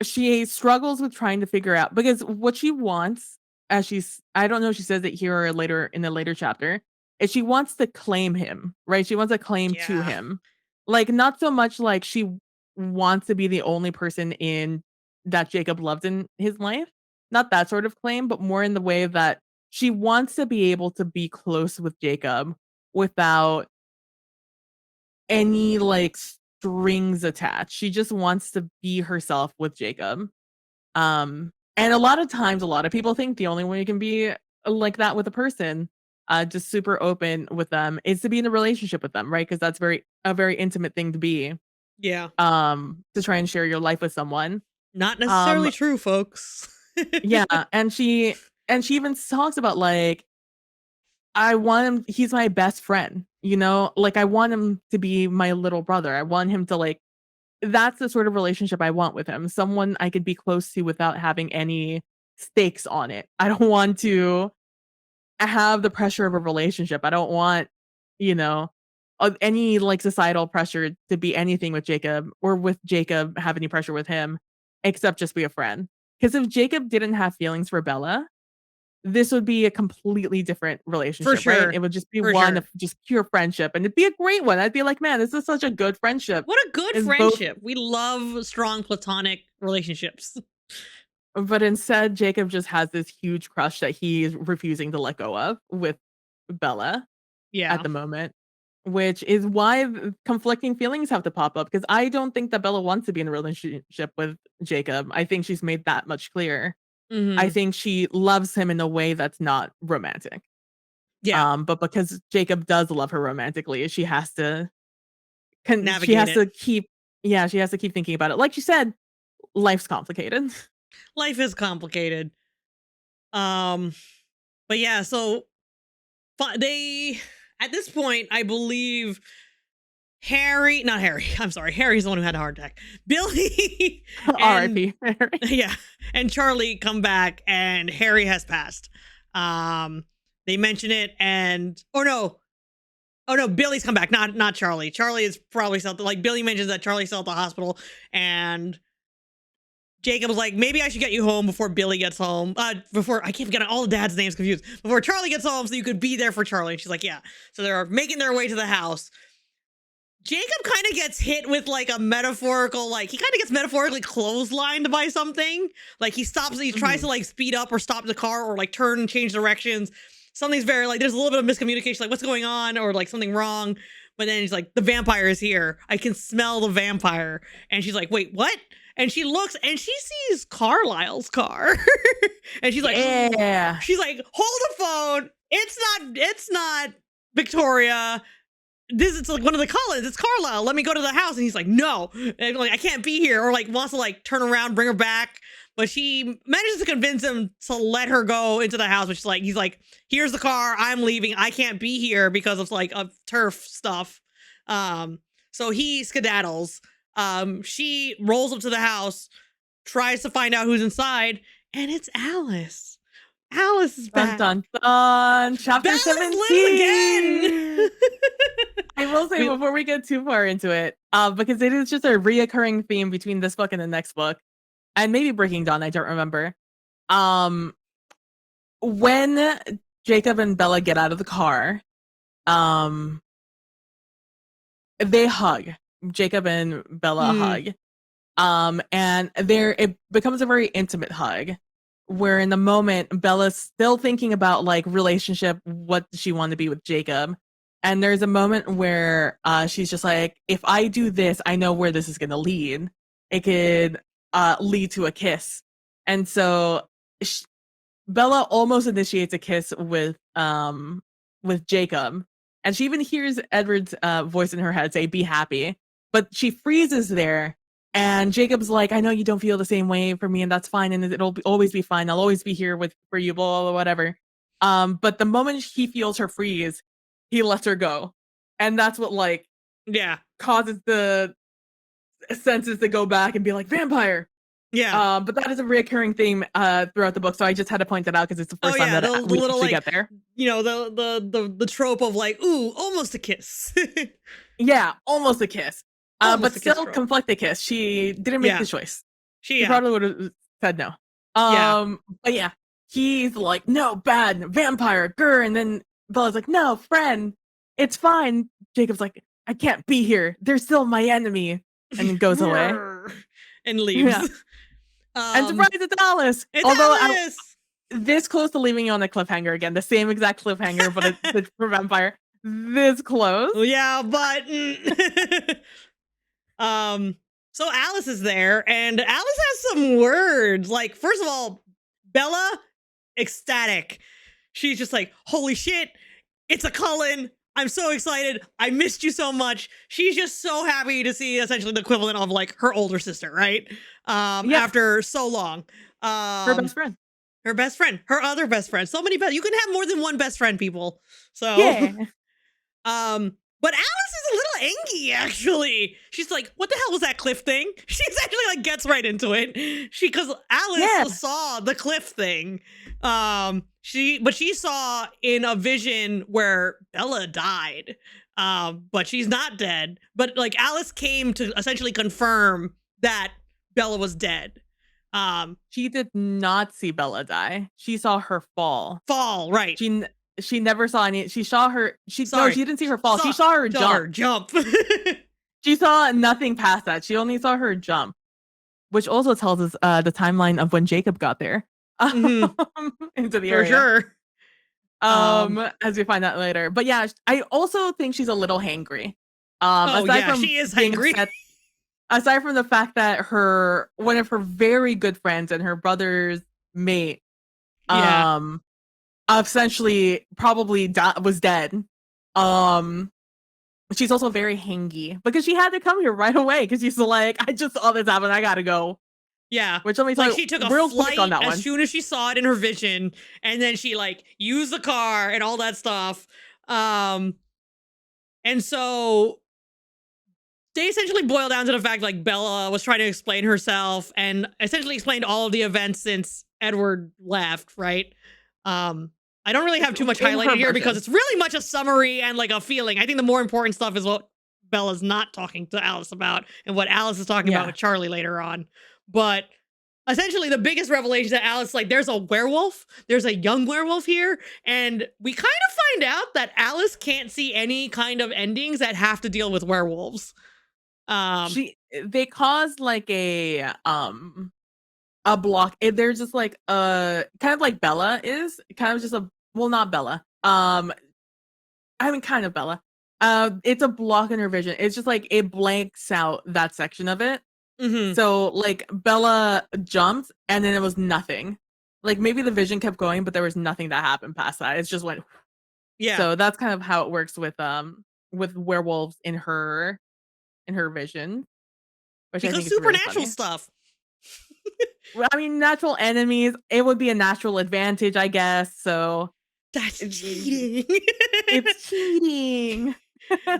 she struggles with trying to figure out because what she wants, as I don't know if she says it here or later in a later chapter, is she wants to claim him, right? She wants a claim to Yeah. him. Like, not so much like she wants to be the only person in that Jacob loved in his life. Not that sort of claim, but more in the way that she wants to be able to be close with Jacob without any like strings attached. She just wants to be herself with Jacob. And a lot of times, a lot of people think the only way you can be like that with a person, just super open with them, is to be in a relationship with them, right? Because that's a very intimate thing to be. Yeah. To try and share your life with someone. Not Um, necessarily true, folks. yeah, and she even talks about like I want him he's my best friend, you know? Like, I want him to be my little brother. I want him to, like that's the sort of relationship I want with him. Someone I could be close to without having any stakes on it. I don't want to have the pressure of a relationship. I don't want, you know, any, like, societal pressure to be anything with Jacob or with Jacob have any pressure with him, except just be a friend. Because if Jacob didn't have feelings for Bella, this would be a completely different For relationship, right? It sure. would just be For one sure. of just pure friendship, and it'd be a great one. I'd be like, "Man, this is such a good friendship." What a good Is both friendship. We love strong platonic relationships. but instead, Jacob just has this huge crush that he's refusing to let go of with Bella at Yeah. the moment, which is why conflicting feelings have to pop up, because I don't think that Bella wants to be in a relationship with Jacob. I think she's made that much clear. I Mhm. think she loves him in a way that's not romantic. Yeah. But because Jacob does love her romantically, she Navigate has it. to keep yeah, she has to keep thinking about it. Like you said, life's complicated. Life is complicated. Um, but yeah, so they at this point, I believe Harry, not Harry. I'm sorry, Harry's the one who had a heart attack. Billy and R.I.P. yeah, and Charlie come back, and Harry has passed. They mention it, and or no, oh no, Billy's come back, not Charlie. Charlie is probably still like Billy mentions that Charlie's still at the hospital, and Jacob was like, maybe I should get you home before Billy gets home. Before I keep getting all the dad's names confused. Before Charlie gets home, so you could be there for Charlie. And she's like, yeah. So they're making their way to the house. Jacob kind of gets hit with like a metaphorical, like he kind of gets metaphorically clotheslined by something. Like he stops, he tries to like speed up or stop the car or like turn and change directions. Something's very like there's a little bit of miscommunication, like what's going on or like something wrong. But then he's like, the vampire is here. I can smell the vampire. And she's like, wait, what? And she looks and she sees Carlisle's car. And she's like, Yeah. hold the phone. It's not Victoria. It's like one of the Cullens. It's Carlisle. Let me go to the house. And he's like, no. And like, I can't be here. Or like wants to like turn around, bring her back. But she manages to convince him to let her go into the house, which is like, he's like, here's the car. I'm leaving. I can't be here because of like of turf stuff. So he skedaddles. She rolls up to the house, tries to find out who's inside, and it's Alice. Alice is Dun back. dun dun. Chapter Alice 17. lives again. I will say before we get too far into it, because it is just a reoccurring theme between this book and the next book, and maybe Breaking Dawn, I don't remember. When Jacob and Bella get out of the car, they hug. Jacob and Bella hug. And it becomes a very intimate hug, where in the moment Bella's still thinking about like relationship, what does she want to be with Jacob? And there's a moment where she's just like, if I do this, I know where this is going to lead. It could lead to a kiss. And so Bella almost initiates a kiss with Jacob, and she even hears Edward's voice in her head say, "Be happy," but she freezes there. And Jacob's like, "I know you don't feel the same way for me, and that's fine, and always be fine. I'll always be here for you, blah, blah, blah, whatever." But the moment he feels her freeze, he lets her go, and that's what like Yeah. causes the senses to go back and be like, vampire. Yeah. But that is a reoccurring theme throughout the book, so I just had to point that out because it's the first time that the we little actually like get there. you know the trope of like, ooh, almost a kiss. Yeah, almost a kiss. Almost But a kiss still trope. conflicted kiss. She didn't make Yeah. the choice. She She probably would have said no. Yeah. But yeah, he's like, no, bad, vampire, grr, and then Bella's like, no, friend, it's fine. Jacob's like, I can't be here. They're still my enemy, and then goes away. And leaves. Yeah. And surprise, it's Alice. It's Although Alice! this close to leaving you on a cliffhanger again, the same exact cliffhanger, but it's for vampire. This close. Yeah, but so Alice is there, and Alice has some words. Like, first of all, Bella, ecstatic. She's just like, holy shit, it's a Cullen. I'm so excited. I missed you so much. She's just so happy to see essentially the equivalent of like her older sister, right? After so long. Her best friend. Her best friend, her other best friend. So many you can have more than one best friend, people. So Yeah. but Alice is a little angry, actually. She's like, what the hell was that cliff thing? She's actually like gets right into it. Because Alice saw the cliff thing. She saw in a vision where Bella died. But she's not dead. But like Alice came to essentially confirm that Bella was dead. She did not see Bella die. She saw her fall. Fall, right. She never saw any. She saw her. She didn't see her fall. She saw her jump. She saw nothing past that. She only saw her jump, which also tells us the timeline of when Jacob got there into the area. For sure. As we find out later. But yeah, I also think she's a little hangry. She is hangry. Aside from the fact that one of her very good friends and her brother's mate, essentially probably was dead. She's also very hangy because she had to come here right away because she's like, I just saw this happen, I gotta go. Yeah, which let me tell you, she took a real flight quick on that as one. soon as she saw it in her vision, and then she like used the car and all that stuff. And so they essentially boil down to the fact like Bella was trying to explain herself and essentially explained all of the events since Edward left, right? I don't really have too much highlighted here because it's really much a summary and like a feeling. I think the more important stuff is what Bella's not talking to Alice about and what Alice is talking about with Charlie later on. But essentially the biggest revelation that Alice, like, there's a werewolf, there's a young werewolf here, and we kind of find out that Alice can't see any kind of endings that have to deal with werewolves. They cause like a block. They're just like kind of like Bella is kind of just not Bella. I mean kind of Bella. It's a block in her vision. It's just like it blanks out that section of it. So like Bella jumped and then it was nothing. Like maybe the vision kept going, but there was nothing that happened past that. It just went. Yeah. So that's kind of how it works with werewolves in her vision. Because supernatural really stuff. Well, I mean, natural enemies, it would be a natural advantage, I guess. So that's cheating. It's cheating.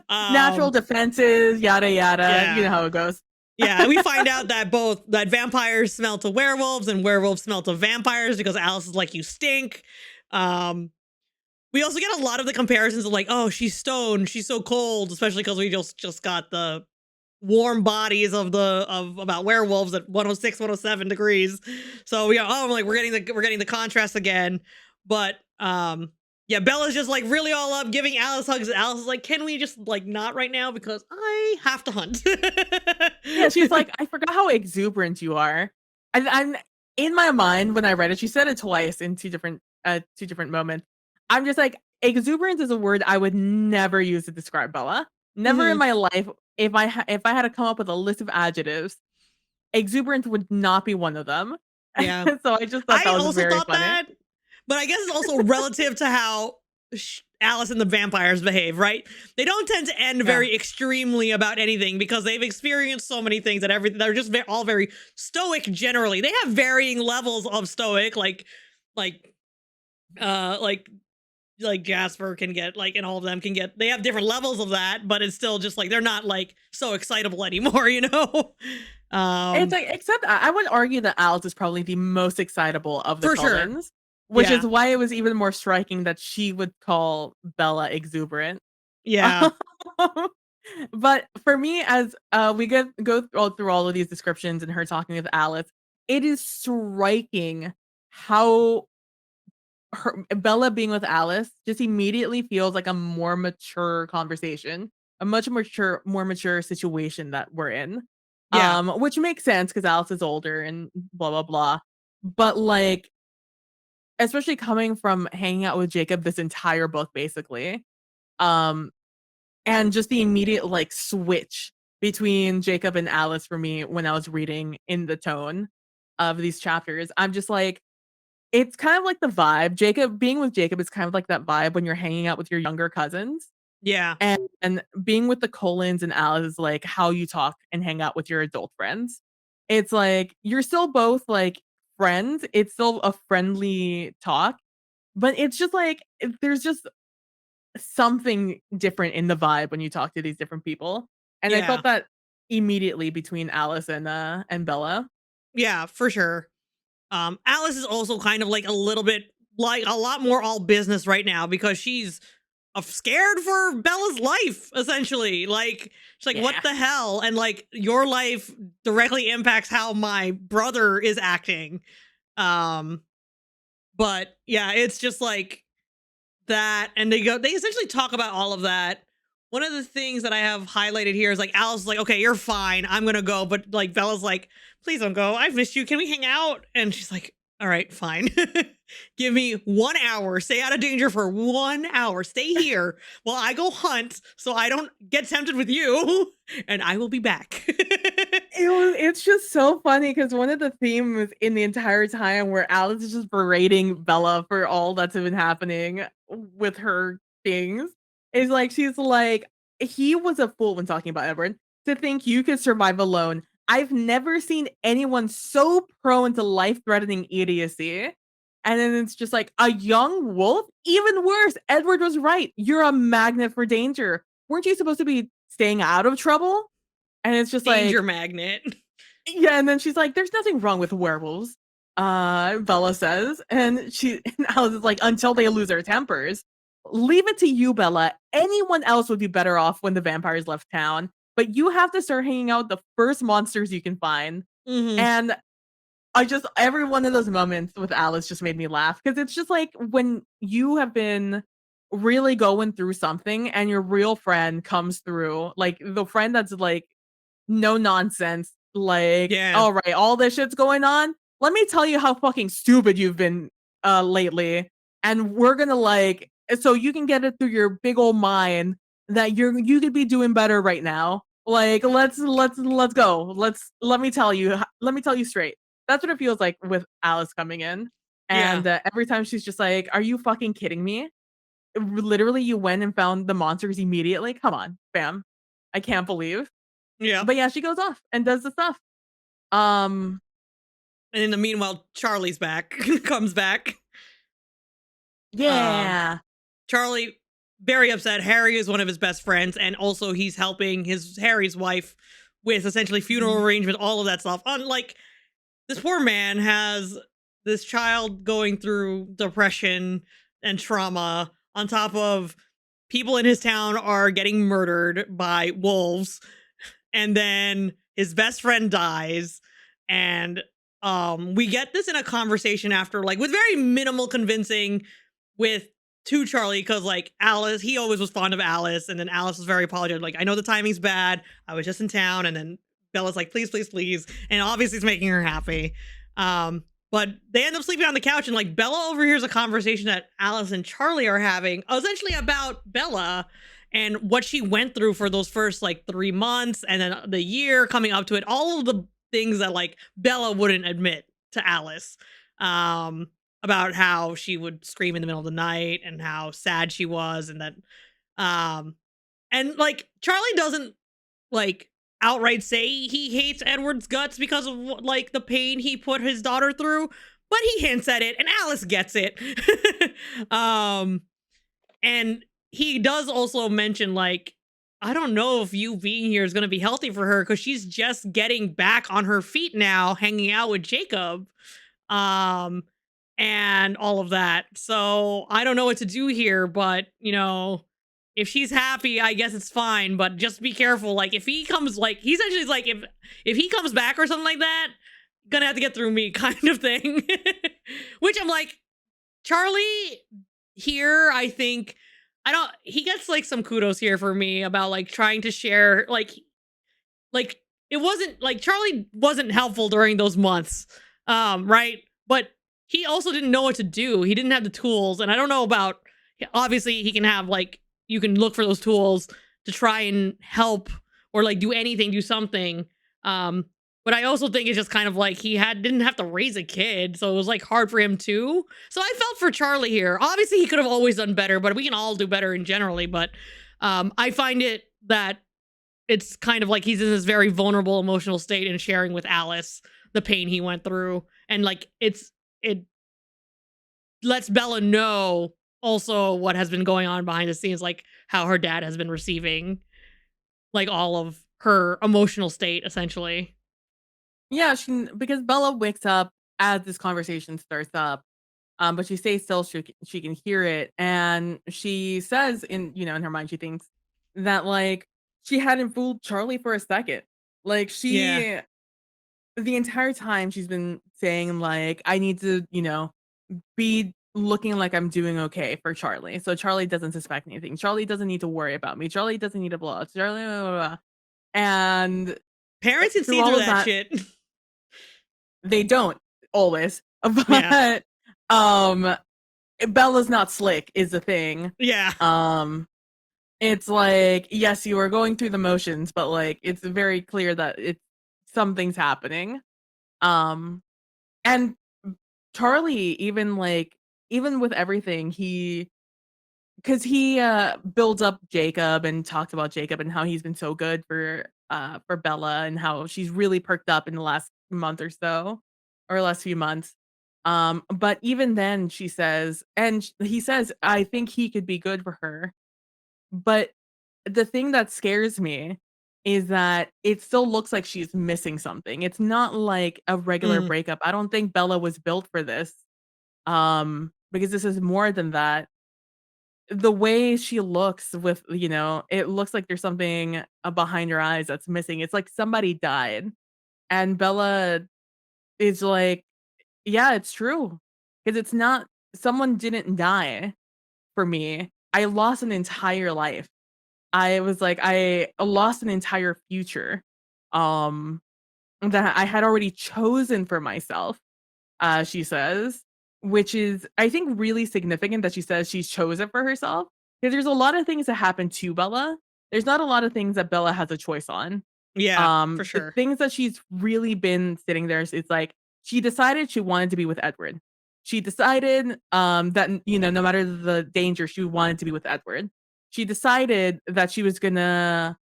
Natural defenses, yada yada. Yeah. You know how it goes. Yeah, we find out that that vampires smell to werewolves and werewolves smell to vampires because Alice is like, you stink. We also get a lot of the comparisons of like, oh, she's stoned, she's so cold, especially because we just got the warm bodies of about werewolves at 106, 107 degrees. So we're getting the contrast again. But yeah, Bella's just like really all up, giving Alice hugs. Alice is like, can we just like not right now because I have to hunt. Yeah, she's like, I forgot how exuberant you are. And I'm in my mind when I read it, she said it twice in two different moments. I'm just like, exuberance is a word I would never use to describe Bella. Never in my life. If I had to come up with a list of adjectives, exuberance would not be one of them. Yeah. So I just thought that was very funny. That, but I guess it's also relative to how Alice and the vampires behave, right? They don't tend to end very extremely about anything because they've experienced so many things that they're just all very stoic generally. They have varying levels of stoic, like Jasper can get, like, and all of them can get, they have different levels of that, but it's still just like, they're not like so excitable anymore, you know? It's like, except I would argue that Alice is probably the most excitable of the Cullens, which is why it was even more striking that she would call Bella exuberant. Yeah. But for me, as we go through all of these descriptions and her talking with Alice, it is striking how Bella being with Alice just immediately feels like a more mature conversation, a much more mature situation that we're in. Yeah. Which makes sense because Alice is older and blah blah blah. But like, especially coming from hanging out with Jacob this entire book, basically, and just the immediate like switch between Jacob and Alice for me when I was reading in the tone of these chapters, I'm just like, it's kind of like the vibe. Being with Jacob is kind of like that vibe when you're hanging out with your younger cousins. Yeah. And being with the Cullens and Alice is like how you talk and hang out with your adult friends. It's like you're still both like friends, it's still a friendly talk, but it's just like there's just something different in the vibe when you talk to these different people. And I Yeah. felt that immediately between Alice and Bella. Yeah, for sure. Alice is also kind of like a little bit like a lot more all business right now because she's scared for Bella's life, essentially. Like, she's like, what Yeah. the hell? And like, your life directly impacts how my brother is acting. Um, but yeah, it's just like that. And they essentially talk about all of that. One of the things that I have highlighted here is like, Alice is like, okay, you're fine. I'm going to go. But like, Bella's like, please don't go. I've missed you. Can we hang out? And she's like, all right, fine. Give me 1 hour. Stay out of danger for 1 hour. Stay here while I go hunt so I don't get tempted with you. And I will be back. It's just so funny because one of the themes in the entire time where Alice is just berating Bella for all that's been happening with her things is like she's like, he was a fool when talking about Edward to think you could survive alone. I've never seen anyone so prone to life-threatening idiocy. And then it's just like a young wolf? Even worse. Edward was right. You're a magnet for danger. Weren't you supposed to be staying out of trouble? And it's just Danger like, magnet. yeah, and then she's like, "There's nothing wrong with werewolves," Bella says, and and Alice is like, "Until they lose their tempers." Leave it to you, Bella. Anyone else would be better off when the vampires left town, but you have to start hanging out with the first monsters you can find. Hmm. And I just every one of those moments with Alice just made me laugh because it's just like when you have been really going through something and your real friend comes through, like the friend that's like no nonsense. Like, Yeah. all right, all this shit's going on. Let me tell you how fucking stupid you've been lately. And we're gonna like so you can get it through your big old mind that you could be doing better right now. Like, let's go. Let me tell you straight. That's what it feels like with Alice coming in. Yeah. And every time she's just like, "Are you fucking kidding me? Literally, you went and found the monsters immediately? Come on, fam. I can't believe." Yeah. But yeah, she goes off and does the stuff. Um, And in the meanwhile, Charlie's back, comes back. Um, yeah. Charlie, very upset. Harry is one of his best friends, and also he's helping his Harry's wife with essentially funeral Mhm. arrangement, all of that stuff. Unlike this poor man has this child going through depression and trauma, on top of people in his town are getting murdered by wolves, and then his best friend dies, and we get this in a conversation after, like, with very minimal convincing with to Charlie, because like Alice, he always was fond of Alice, and then Alice was very apologetic, like, I know the timing's bad, I was just in town, and then Bella's like, please, please, please, and obviously it's making her happy. But they end up sleeping on the couch, and like Bella overhears a conversation that Alice and Charlie are having, essentially about Bella and what she went through for those first like 3 months, and then the year coming up to it, all of the things that like Bella wouldn't admit to Alice. About how she would scream in the middle of the night and how sad she was, and that um and like Charlie doesn't like outright say he hates Edward's guts because of like the pain he put his daughter through, but he hints at it and Alice gets it. um and he does also mention like, I don't know if you being here is going to be healthy for her because she's just getting back on her feet now, hanging out with Jacob. Um and all of that. So I don't know what to do here, but you know, if she's happy, I guess it's fine. But just be careful. Like if he comes, like he's actually like if he comes back or something like that, gonna have to get through me, kind of thing. Which I'm like, Charlie here, I think I don't. He gets like some kudos here for me about like trying to share like it wasn't like Charlie wasn't helpful during those months. Right? But he also didn't know what to do. He didn't have the tools. And I don't know about obviously he can have like you can look for those tools to try and help or like do anything, do something. Um, but I also think it's just kind of like he didn't have to raise a kid, so it was like hard for him too. So I felt for Charlie here. Obviously, he could have always done better, but we can all do better in generally. But I find it that it's kind of like he's in this very vulnerable emotional state and sharing with Alice the pain he went through. And like it lets Bella know also what has been going on behind the scenes, like how her dad has been receiving like all of her emotional state essentially. Yeah, because Bella wakes up as this conversation starts up, but she stays still. She can hear it, and she says in her mind she thinks that like she hadn't fooled Charlie for a second. Like Yeah. the entire time she's been saying like I need to be looking like I'm doing okay for Charlie, so Charlie doesn't suspect anything. Charlie doesn't need to worry about me. Charlie doesn't need to blow up. Charlie, blah, blah, blah. And Parents can through see all through of that that, shit. they don't always, Yeah. but um Bella's not slick is the thing. Yeah. Um it's like, yes, you are going through the motions, but like it's very clear that it's something's happening. Um and Charlie, even with everything, because he builds up Jacob and talks about Jacob and how he's been so good for Bella and how she's really perked up in the last month or so, or last few months. But even then she says, he says, I think he could be good for her. But the thing that scares me is that it still looks like she's missing something. It's not like a regular Mm. breakup. I don't think Bella was built for this. Because this is more than that. The way she looks it looks like there's something behind her eyes that's missing. It's like somebody died. And Bella is like, yeah, it's true. Because it's not, someone didn't die for me. I lost an entire life. I was like, I lost an entire future. Um, that I had already chosen for myself, she says, which is, I think, really significant that she says she's chosen for herself. Because there's a lot of things that happen to Bella. There's not a lot of things that Bella has a choice on. Yeah, for The sure. things that she's really been sitting there is like she decided she wanted to be with Edward. She decided that no matter the danger, she wanted to be with Edward. She decided that she was gonna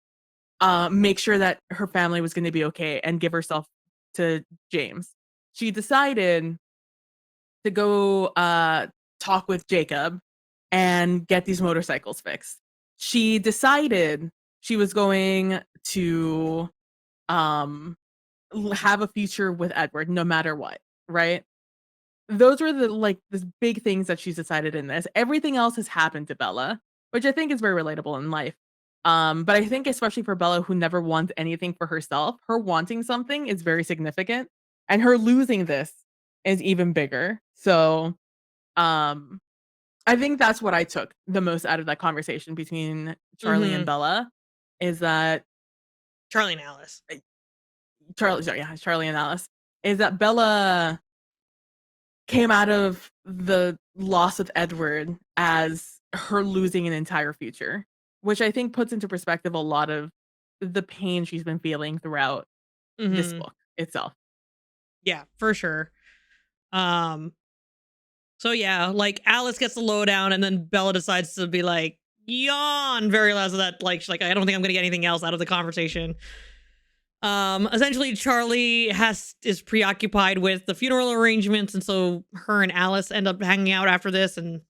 make sure that her family was gonna be okay and give herself to James. She decided to go talk with Jacob and get these motorcycles fixed. She decided she was going to um have a future with Edward no matter what, right? Those were the big things that she's decided in this. Everything else has happened to Bella, which I think is very relatable in life. But I think especially for Bella who never wants anything for herself, her wanting something is very significant and her losing this is even bigger. So, um I think that's what I took the most out of that conversation between Charlie and Mhm. Bella is that Charlie and Alice. Charlie and Alice is that Bella came out of the loss of Edward as her losing an entire future, which I think puts into perspective a lot of the pain she's been feeling throughout this Mhm. book itself. Yeah, for sure. Um so yeah, like Alice gets the lowdown and then Bella decides to be like yawn very loud so that like she's like I don't think I'm going to get anything else out of the conversation. Essentially Charlie is preoccupied with the funeral arrangements and so her and Alice end up hanging out after this and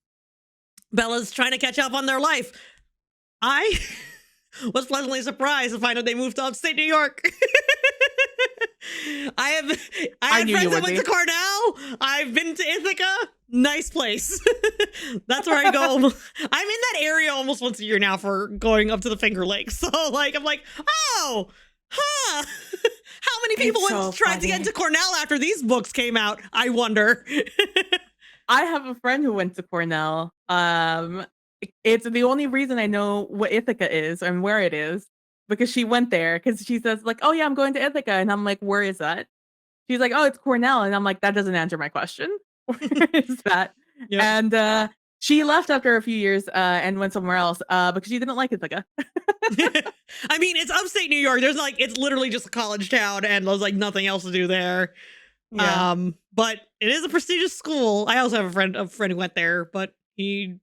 Bella's trying to catch up on their life. I was pleasantly surprised to find out they moved to upstate New York. I have I I had knew you friends that would went be. to Cornell. I've been to Ithaca. Nice place. That's where I go. I'm in that area almost once a year now for going up to the Finger Lakes. So like I'm like, oh, huh. How many people It's so tried to get funny. into Cornell after these books came out? I wonder. I have a friend who went to Cornell. It's the only reason I know what Ithaca is and where it is because she went there because she says like, "Oh yeah, I'm going to Ithaca," and I'm like, "Where is that?" She's like, "Oh, it's Cornell," and I'm like, "That doesn't answer my question. Where is that?" Yep. And she left after a few years and went somewhere else because she didn't like Ithaca. I mean, it's upstate New York. There's like it's literally just a college town and there's like nothing else to do there. Yeah. But it is a prestigious school. I also have a friend who went there, but he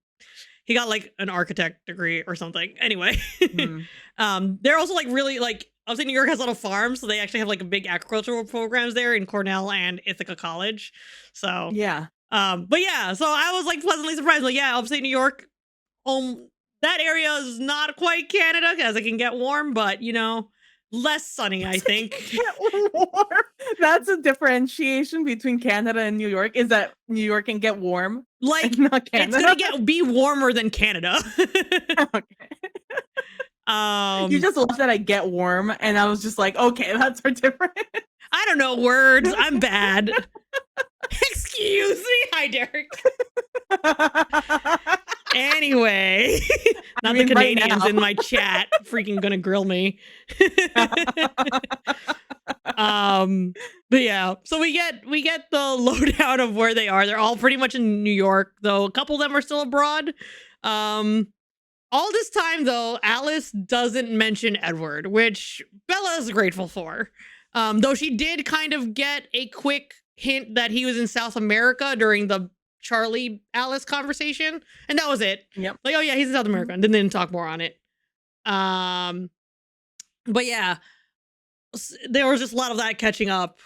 got like an architect degree or something. Anyway, Mm. they're also like really like upstate New York has a lot of farms, so they actually have like a big agricultural programs there in Cornell and Ithaca College. So, Yeah. but yeah, so I was like pleasantly surprised. Like, yeah, upstate New York, that area is not quite Canada as it can get warm, but you know, less sunny, I think. Get warm. That's a differentiation between Canada and New York. Is that New York can get warm, Like, and not it's Canada? gonna be warmer than Canada. Okay. You just love that I get warm, and I was just like, okay, that's our difference. I don't know words. I'm bad. Excuse me. Hi, Derek. Anyway, not the Canadians in my chat freaking gonna grill me. But yeah, so we get the lowdown of where they are. They're all pretty much in New York, though a couple of them are still abroad. All this time though, Alice doesn't mention Edward, which Bella is grateful for. Though she did kind of get a quick hint that he was in South America during the Charlie Alice conversation, and that was it. Yep. Like, oh yeah, he's in South America, and then didn't talk more on it. But yeah, there was just a lot of that catching up.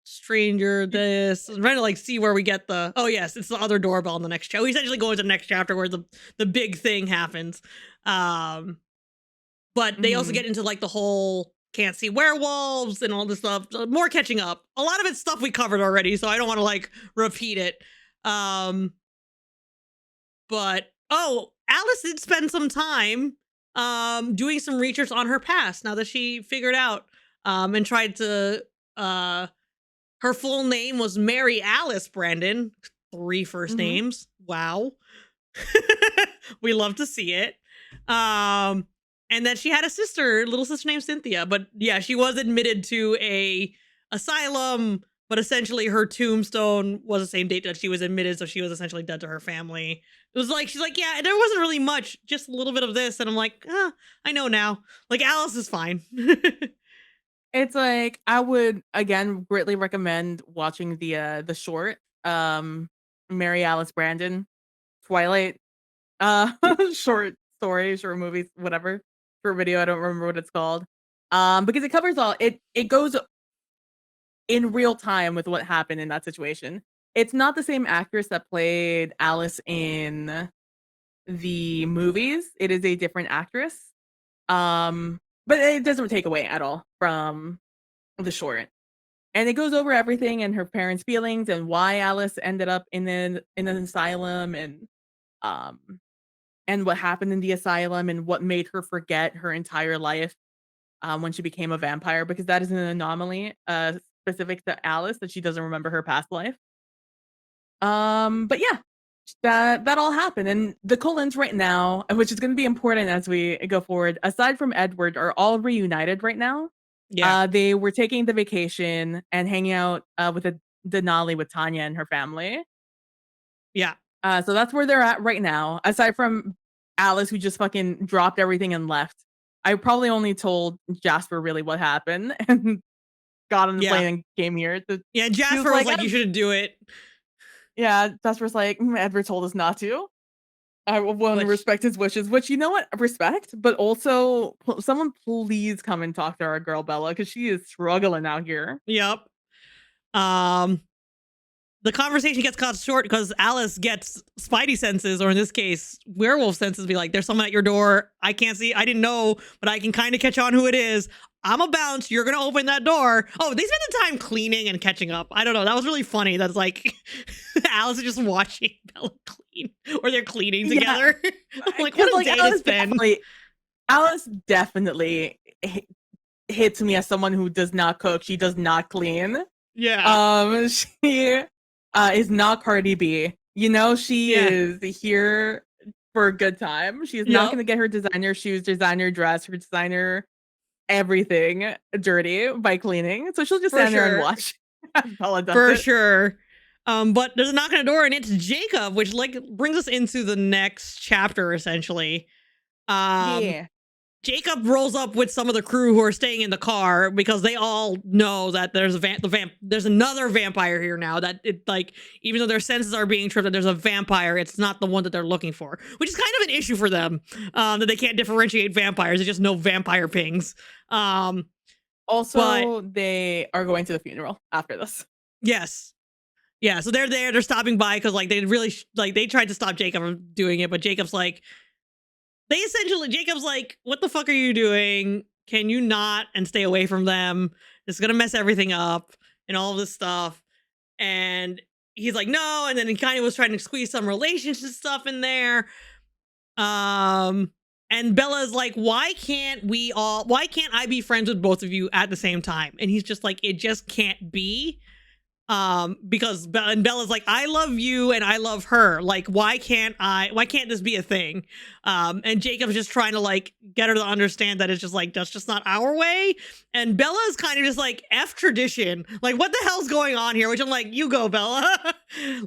Stranger this. I'm trying to like see where we get the, oh yes, it's the other doorbell in the next chapter. We essentially go into the next chapter where the big thing happens. But they also get into like the whole can't see werewolves and all this stuff. More catching up. A lot of it's stuff we covered already, so I don't want to like repeat it. But Alice did spend some time doing some research on her past now that she figured out and tried to her full name was Mary Alice Brandon. 3 first names. Wow. We love to see it. And that she had a little sister named Cynthia. But yeah, she was admitted to a asylum, but essentially her tombstone was the same date that she was admitted, so she was essentially dead to her family. It was like, she's like, yeah, there wasn't really much, just a little bit of this. And I'm like, I know now. Like, Alice is fine. It's like, I would again greatly recommend watching the short, Mary Alice Brandon, Twilight, short story, short movies, whatever, short video. I don't remember what it's called. Because it covers all. It goes in real time with what happened in that situation. It's not the same actress that played Alice in the movies. It is a different actress. But it doesn't take away at all from the short. And it goes over everything and her parents' feelings and why Alice ended up in an asylum, and what happened in the asylum and what made her forget her entire life when she became a vampire, because that is an anomaly specific to Alice, that she doesn't remember her past life. But yeah, that all happened, and the Cullens right now, which is going to be important as we go forward, aside from Edward, are all reunited right now. Yeah. They were taking the vacation and hanging out with Denali with Tanya and her family. Yeah. So that's where they're at right now. Aside from Alice, who just fucking dropped everything and left. I probably only told Jasper really what happened and got on the plane and came here. Yeah, Jasper was like, you shouldn't do it. Yeah, Jasper's like, Edward told us not to. I want to respect his wishes, which, you know what? Respect, but also someone please come and talk to our girl Bella, because she is struggling out here. Yep. The conversation gets cut short because Alice gets spidey senses, or in this case, werewolf senses. Be like, there's someone at your door. I can't see. I didn't know, but I can kind of catch on who it is. I'm a bounce. You're going to open that door. Oh, they spent the time cleaning and catching up. I don't know. That was really funny. That's like Alice is just watching Bella clean, or they're cleaning together. Like, what a day it's been. Alice definitely hits me as someone who does not cook. She does not clean. Yeah. She is not Cardi B. You know, she is here for a good time. She is not going to get her designer shoes, designer dress, her designer everything dirty by cleaning. So she'll just stand there and watch. For sure. But there's a knock on the door, and it's Jacob, which like brings us into the next chapter essentially. Jacob rolls up with some of the crew who are staying in the car because they all know that there's there's another vampire here now. That it like even though their senses are being tripped, that there's a vampire. It's not the one that they're looking for, which is kind of an issue for them. That they can't differentiate vampires. They just know vampire pings. Also, they are going to the funeral after this. Yes. Yeah, so they're there. They're stopping by because like they really they tried to stop Jacob from doing it, but Jacob's like. Jacob's like, what the fuck are you doing? Can you not and stay away from them? It's gonna mess everything up and all this stuff. And he's like, no. And then he kind of was trying to squeeze some relationship stuff in there. And Bella's like, why can't I be friends with both of you at the same time? And he's just like, it just can't be. Because Bella's like, I love you and I love her. Like, why can't this be a thing? And Jacob's just trying to like get her to understand that it's just like, that's just not our way. And Bella's kind of just like, F tradition. Like, what the hell's going on here? Which I'm like, you go, Bella.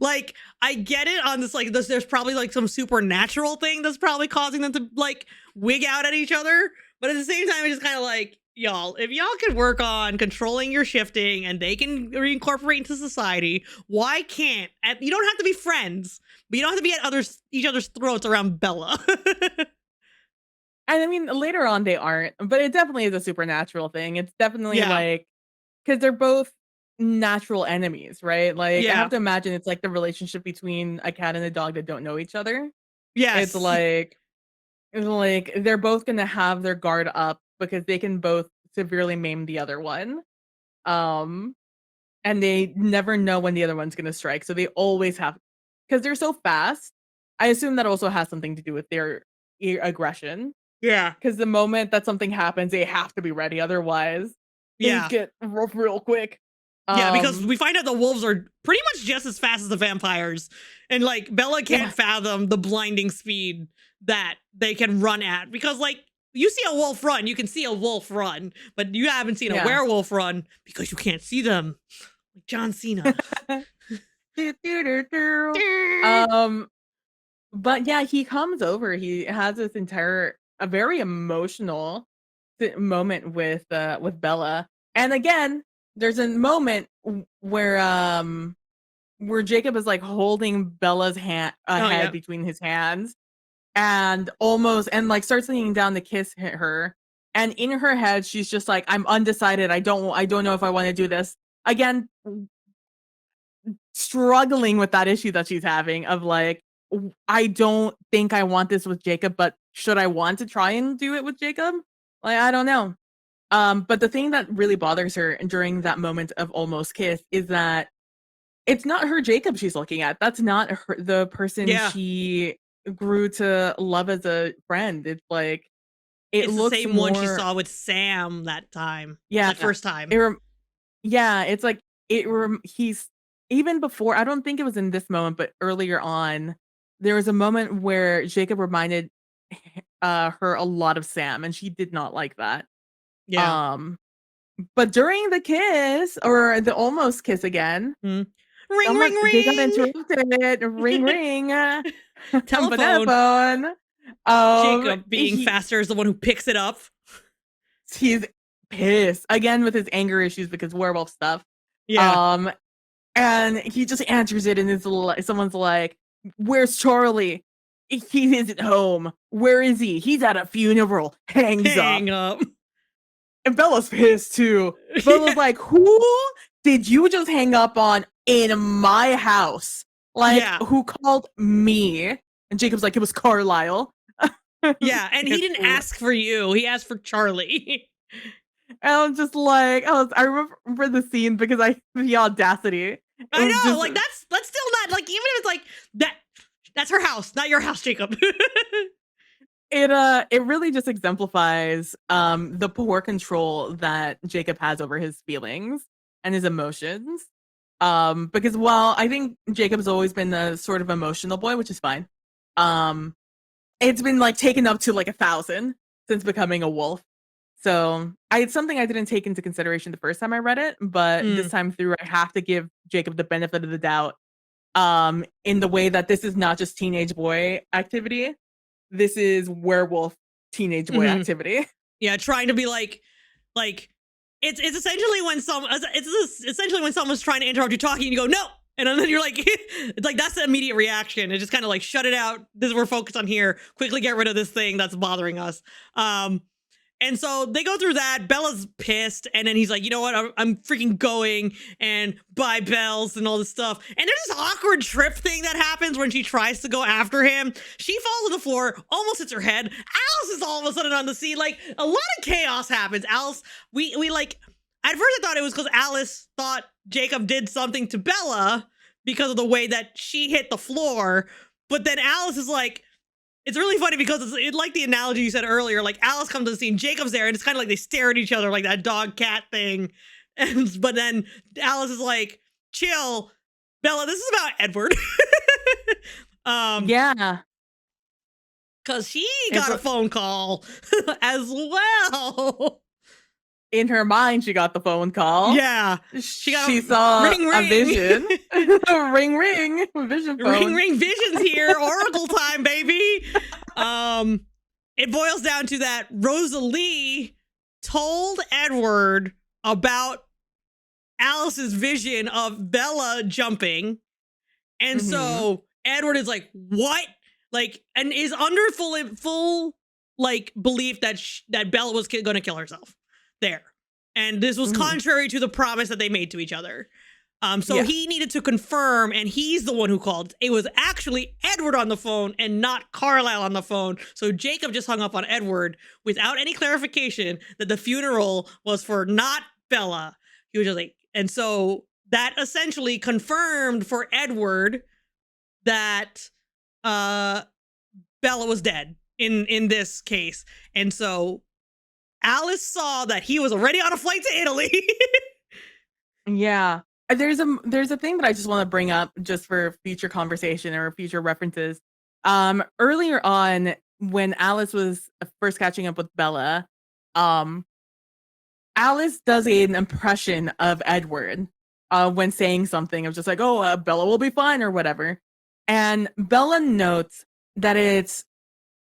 Like, I get it on this, like, there's probably like some supernatural thing that's probably causing them to like wig out at each other. But at the same time, it's just kind of like, y'all, if y'all can work on controlling your shifting and they can reincorporate into society, why can't you don't have to be friends, but you don't have to be at each other's throats around Bella. And I mean, later on they aren't, but it definitely is a supernatural thing. It's definitely like because they're both natural enemies, right? Like I have to imagine it's like the relationship between a cat and a dog that don't know each other. Yes. It's like they're both gonna have their guard up because they can both severely maim the other one. And they never know when the other one's gonna strike. So they always have because they're so fast. I assume that also has something to do with their aggression. Yeah. Because the moment that something happens, they have to be ready. Otherwise, things get rough real quick. Yeah, because we find out the wolves are pretty much just as fast as the vampires. And like Bella can't fathom the blinding speed that they can run at. Because like you see a wolf run, you can see a wolf run, but you haven't seen a werewolf run because you can't see them. Like John Cena. But yeah, he comes over. He has this a very emotional moment with Bella. And again, there's a moment where Jacob is like holding Bella's head between his hands and like starts leaning down to kiss her. And in her head, she's just like, I'm undecided. I don't know if I want to do this. Again, struggling with that issue that she's having of like, I don't think I want this with Jacob, but should I want to try and do it with Jacob? Like, I don't know. But the thing that really bothers her during that moment of almost kiss is that it's not her Jacob she's looking at. That's not the person she grew to love as a friend. It's like it's looks the same one she saw with Sam that time. Yeah, that first time. It's like he's even before. I don't think it was in this moment, but earlier on, there was a moment where Jacob reminded her a lot of Sam, and she did not like that. Yeah. But during the kiss or the almost kiss again, ring, ring, ring. They got interrupted. Ring, ring. Telephone. Jacob being faster is the one who picks it up. He's pissed again with his anger issues because werewolf stuff. Yeah. And he just answers it, and someone's like, "Where's Charlie? He isn't home. Where is he? He's at a funeral." Hang up. And Bella's pissed too. Bella's like, "Who did you just hang up on in my house? Like, who called me?" And Jacob's like, "It was Carlisle." Yeah, and he didn't ask for you. He asked for Charlie. And I'm just like, I remember the scene because the audacity. I know, just, like that's still not like, even if it's like that's her house, not your house, Jacob. It really just exemplifies the poor control that Jacob has over his feelings and his emotions. Because while I think Jacob's always been a sort of emotional boy, which is fine. It's been like taken up to like 1,000 since becoming a wolf. So it's something I didn't take into consideration the first time I read it, but this time through, I have to give Jacob the benefit of the doubt. In the way that this is not just teenage boy activity. This is werewolf teenage boy activity. Yeah, trying to be like it's essentially when someone's trying to interrupt you talking and you go no, and then you're like it's like that's the immediate reaction. It's just kind of like shut it out. We're focused on here. Quickly get rid of this thing that's bothering us. And so they go through that. Bella's pissed, and then he's like, you know what? I'm freaking going, and bye bells and all this stuff. And there's this awkward trip thing that happens when she tries to go after him. She falls on the floor, almost hits her head. Alice is all of a sudden on the scene. Like, a lot of chaos happens. Alice, we like, at first I thought it was because Alice thought Jacob did something to Bella because of the way that she hit the floor. But then Alice is like, it's really funny because it's like the analogy you said earlier. Like Alice comes to the scene, Jacob's there, and it's kind of like they stare at each other like that dog cat thing. But then Alice is like, "Chill, Bella. This is about Edward." Yeah, because she got a phone call as well. In her mind, she got the phone call. Yeah, she saw ring, ring. A vision. Ring ring, vision phone. Ring ring, visions here. Oracle time, baby. It boils down to that Rosalie told Edward about Alice's vision of Bella jumping, and so Edward is like, "What?" Like, and is under full like belief that that Bella was going to kill herself there. And this was contrary to the promise that they made to each other. So he needed to confirm, and he's the one who called. It was actually Edward on the phone and not Carlisle on the phone. So Jacob just hung up on Edward without any clarification that the funeral was for not Bella. He was just like, and so that essentially confirmed for Edward that Bella was dead in this case. And so Alice saw that he was already on a flight to Italy. Yeah. There's a thing that I just want to bring up just for future conversation or future references. Earlier on, when Alice was first catching up with Bella, Alice does an impression of Edward when saying something of just like, oh, Bella will be fine or whatever. And Bella notes that it's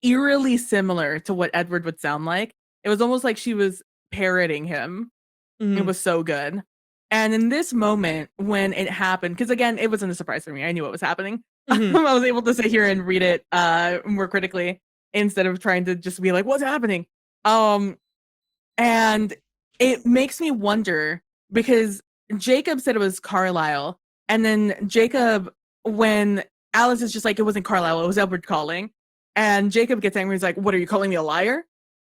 eerily similar to what Edward would sound like. It was almost like she was parroting him. It was so good. And in this moment, when it happened, because again, it wasn't a surprise for me. I knew what was happening. I was able to sit here and read it more critically instead of trying to just be like, what's happening? And it makes me wonder because Jacob said it was Carlisle. And then Jacob, when Alice is just like, it wasn't Carlisle, it was Edward calling. And Jacob gets angry. He's like, what, are you calling me a liar?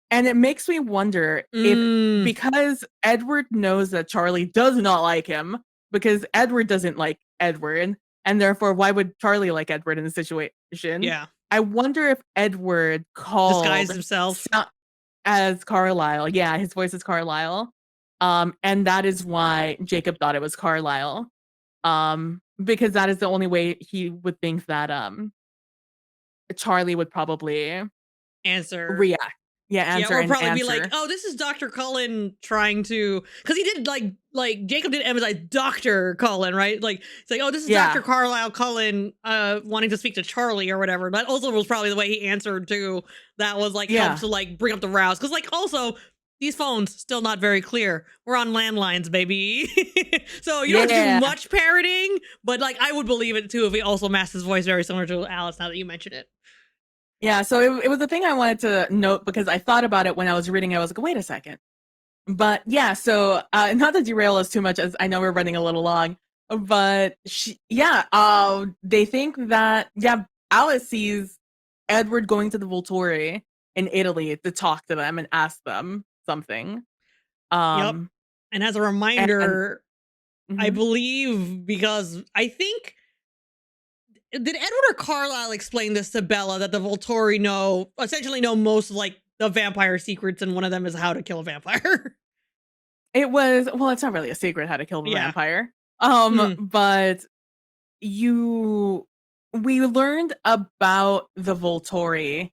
And it makes me wonder if, because Edward knows that Charlie does not like him, because Edward doesn't like Edward, and therefore, why would Charlie like Edward in the situation? Yeah. I wonder if Edward called disguised himself as Carlisle. Yeah, his voice is Carlisle. And that is why Jacob thought it was Carlisle. Because that is the only way he would think that Charlie would probably react. Yeah, or probably be like, oh, this is Dr. Cullen trying to, because he did like Jacob did emphasize Dr. Cullen, right? Like it's like, oh, this is Dr. Carlisle Cullen wanting to speak to Charlie or whatever. That also was probably the way he answered too. That was like helped to like bring up the rouse. Because like also these phones still not very clear. We're on landlines, baby. So you don't have to do much parroting, but like I would believe it too if he also masked his voice very similar to Alice now that you mention it. Yeah, so it was a thing I wanted to note because I thought about it when I was reading it. I was like, wait a second. But yeah, so not to derail us too much, as I know we're running a little long, but they think that, Alice sees Edward going to the Volturi in Italy to talk to them and ask them something. And as a reminder, I believe, because I think, did Edward or Carlisle explain this to Bella that the Volturi essentially know most of like the vampire secrets, and one of them is how to kill a vampire? It was, well, it's not really a secret how to kill the vampire. But we learned about the Volturi's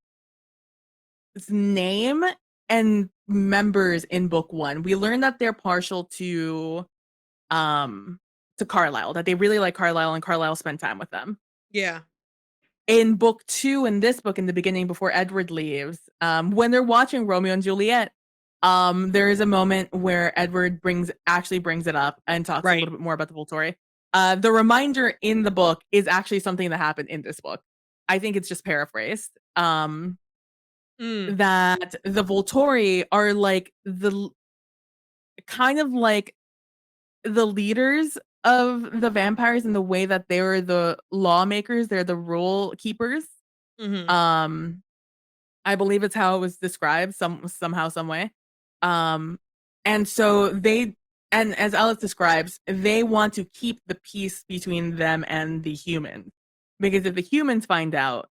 name and members in book 1. We learned that they're partial to Carlisle, that they really like Carlisle and Carlisle spent time with them. Yeah. in book 2, in this book, in the beginning, before Edward leaves, when they're watching Romeo and Juliet, there is a moment where Edward actually brings it up and talks a Right. little bit more about the Volturi. The reminder in the book is actually something that happened in this book. I think it's just paraphrased. Mm. That the Volturi are like the kind of like the leaders of the vampires in the way that they're the lawmakers, they're the rule keepers. Mhm. Um, I believe it's how it was described somehow, some way. Um, and so and as Alice describes, they want to keep the peace between them and the humans. Because if the humans find out,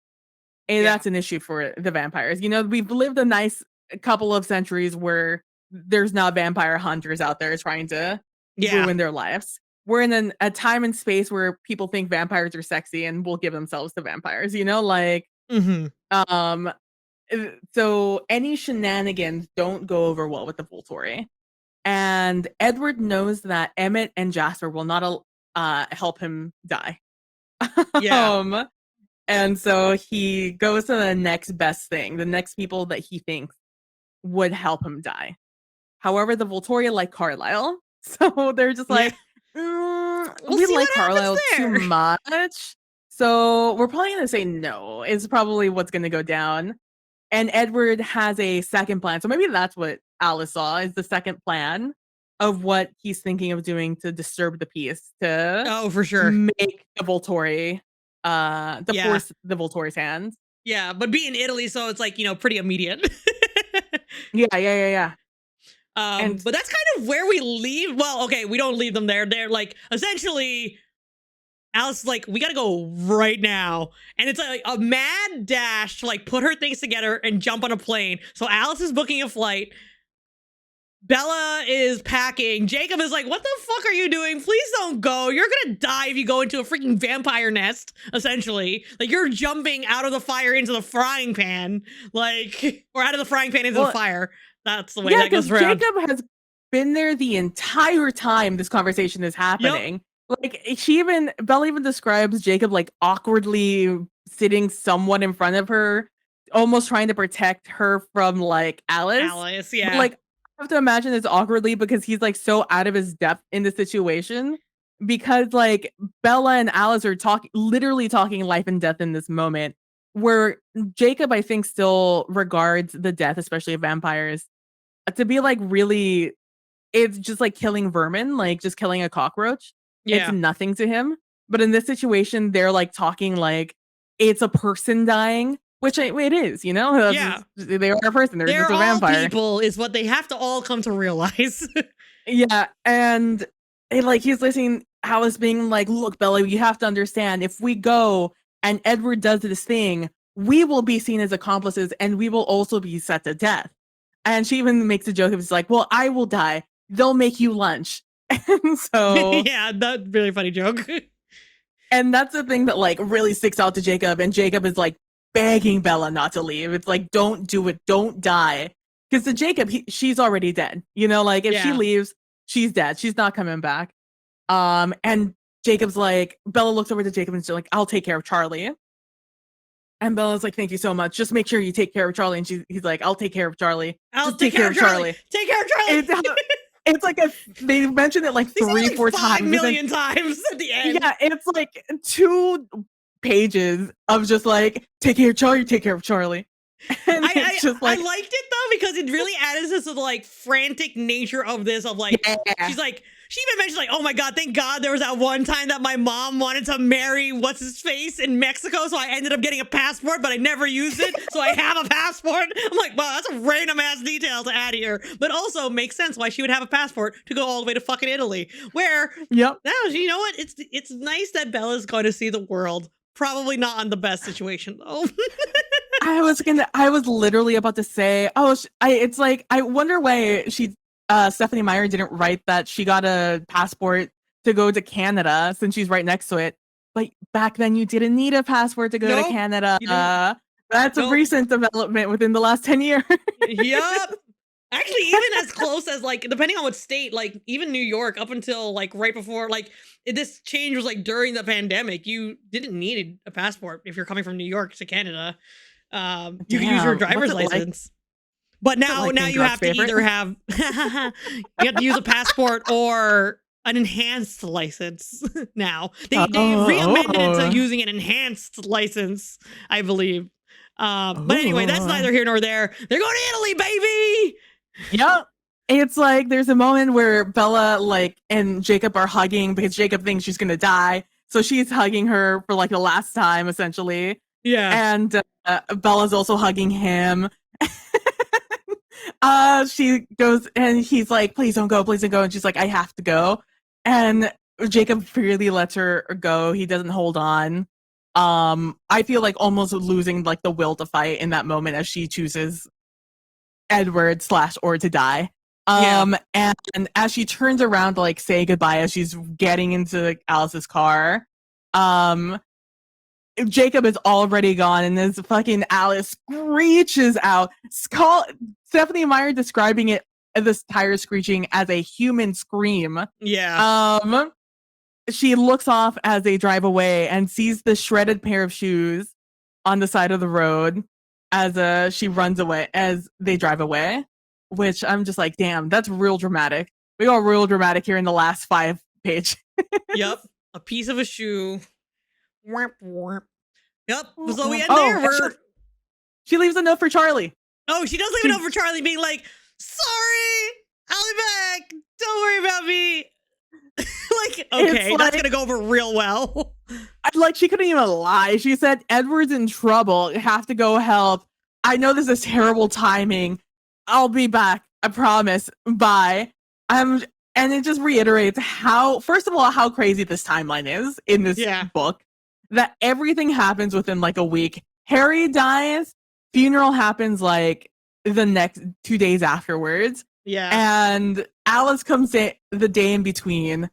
Yeah. that's an issue for the vampires. You know, we've lived a nice couple of centuries where there's not vampire hunters out there trying to Yeah. ruin their lives. We're in a time and space where people think vampires are sexy and will give themselves to vampires, you know, like Mhm. um so any shenanigans don't go over well with the Volturi. And Edward knows that Emmett and Jasper will not help him die. Yeah. um and so he goes to the next best thing, the next people that he thinks would help him die. However, the Volturi like Carlisle. So they're just Yeah. like, We'll we see like what happens Carlisle too there. much. So we're probably going to say no, is probably what's going to go down. And Edward has a second plan. So maybe that's what Alice saw is the second plan of what he's thinking of doing to disturb the peace, to Oh, for sure. make the Volturi, to Yeah. force the Volturi's hand. Yeah, but be in Italy, so it's like, pretty immediate. Yeah. And But that's kind of where we leave. Well, okay, we don't leave them there. They're like essentially Alice is like, we gotta go right now. And it's a mad dash to like put her things together and jump on a plane. So Alice is booking a flight. Bella is packing. Jacob is like, what the fuck are you doing? Please don't go. You're gonna die if you go into a freaking vampire nest, essentially. Like, you're jumping out of the fire into the frying pan. Like, or out of the frying pan into the fire. That's the way that goes around. Jacob has been there the entire time this conversation is happening. Yep. Like, Bella even describes Jacob like awkwardly sitting somewhat in front of her, almost trying to protect her from like Alice. Alice, yeah. But, like, I have to imagine it's awkwardly because he's like so out of his depth in the situation. Because like Bella and Alice are literally talking life and death in this moment. Where Jacob, I think, still regards the death, especially of vampires, to be like really, it's just like killing vermin, like just killing a cockroach. Yeah. It's nothing to him. But in this situation, they're like talking like it's a person dying, which it is, you know? Yeah. They are a person. They're just a all vampire. People is what they have to all come to realize. Yeah. And like he's listening, Alice being like, look, Bella, you have to understand, if we go and Edward does this thing, we will be seen as accomplices and we will also be set to death. And she even makes a joke of, it's like, well, I will die. They'll make you lunch. And so yeah, that's really funny joke. And that's the thing that like really sticks out to Jacob. And Jacob is like begging Bella not to leave. It's like, don't do it. Don't die. Because to Jacob, she's already dead. You know, like if she leaves, she's dead. She's not coming back. And Jacob's like, Bella looks over to Jacob and she's like, I'll take care of Charlie. And Bella's like, thank you so much. Just make sure you take care of Charlie. And he's like, I'll take care of Charlie. I'll take care of Charlie. Take care of Charlie. It's like they mentioned it like 3-4 times. 5 million times at the end. Yeah, it's like 2 pages of just like, take care of Charlie, take care of Charlie. And it's just like, I liked it though because it really added this to the like frantic nature of this. Of like, she's like, she even mentioned like, oh my god, thank God there was that one time that my mom wanted to marry what's his face in Mexico, so I ended up getting a passport, but I never used it, so I have a passport. I'm like, wow, that's a random ass detail to add here, but also makes sense why she would have a passport to go all the way to fucking Italy. Where, now you know what? It's nice that Bella's going to see the world. Probably not on the best situation though. I was literally about to say, it's like, I wonder why Stephanie Meyer didn't write that she got a passport to go to Canada since she's right next to it. But back then you didn't need a passport to go to Canada. That's a recent development within the last 10 years. Yup. Actually, even as close as, like, depending on what state, like, even New York up until, like, right before, like, this change was, like, during the pandemic, you didn't need a passport if you're coming from New York to Canada. You could use your Damn, driver's license. But what's it now like being you God's have to favorite? either have you have to use a passport or an enhanced license now. They re-amended it to Oh. using an enhanced license, I believe. But anyway, that's Oh. neither here nor there. They're going to Italy, baby! Yep. It's like there's a moment where Bella like and Jacob are hugging because Jacob thinks she's gonna die. So she's hugging her for like the last time, essentially. Yeah. And Bella's also hugging him. She goes and he's like, please don't go, please don't go. And she's like, I have to go. And Jacob freely lets her go. He doesn't hold on. I feel like almost losing like the will to fight in that moment as she chooses Edward slash or to die. Yeah. And as she turns around to like say goodbye as she's getting into Alice's car, um, Jacob is already gone, and this fucking Alice screeches out. Stephanie Meyer describing it this tire screeching as a human scream. Yeah. She looks off as they drive away and sees the shredded pair of shoes on the side of the road as she runs away as they drive away. Which I'm just like, damn, that's real dramatic. We got real dramatic here in the last 5 pages. Yep. A piece of a shoe. Warp, warp. Yep. So we end Oh, there. she leaves a note for Charlie. Oh, she does leave a note for Charlie being like, sorry, I'll be back. Don't worry about me. Like, okay, that's gonna go over real well. Like, she couldn't even lie. She said, Edward's in trouble. You have to go help. I know this is terrible timing. I'll be back. I promise. Bye. And it just reiterates how, first of all, how crazy this timeline is in this book. That everything happens within like a week. Harry dies. Funeral happens like the next 2 days afterwards. Yeah. And Alice comes in the day in between.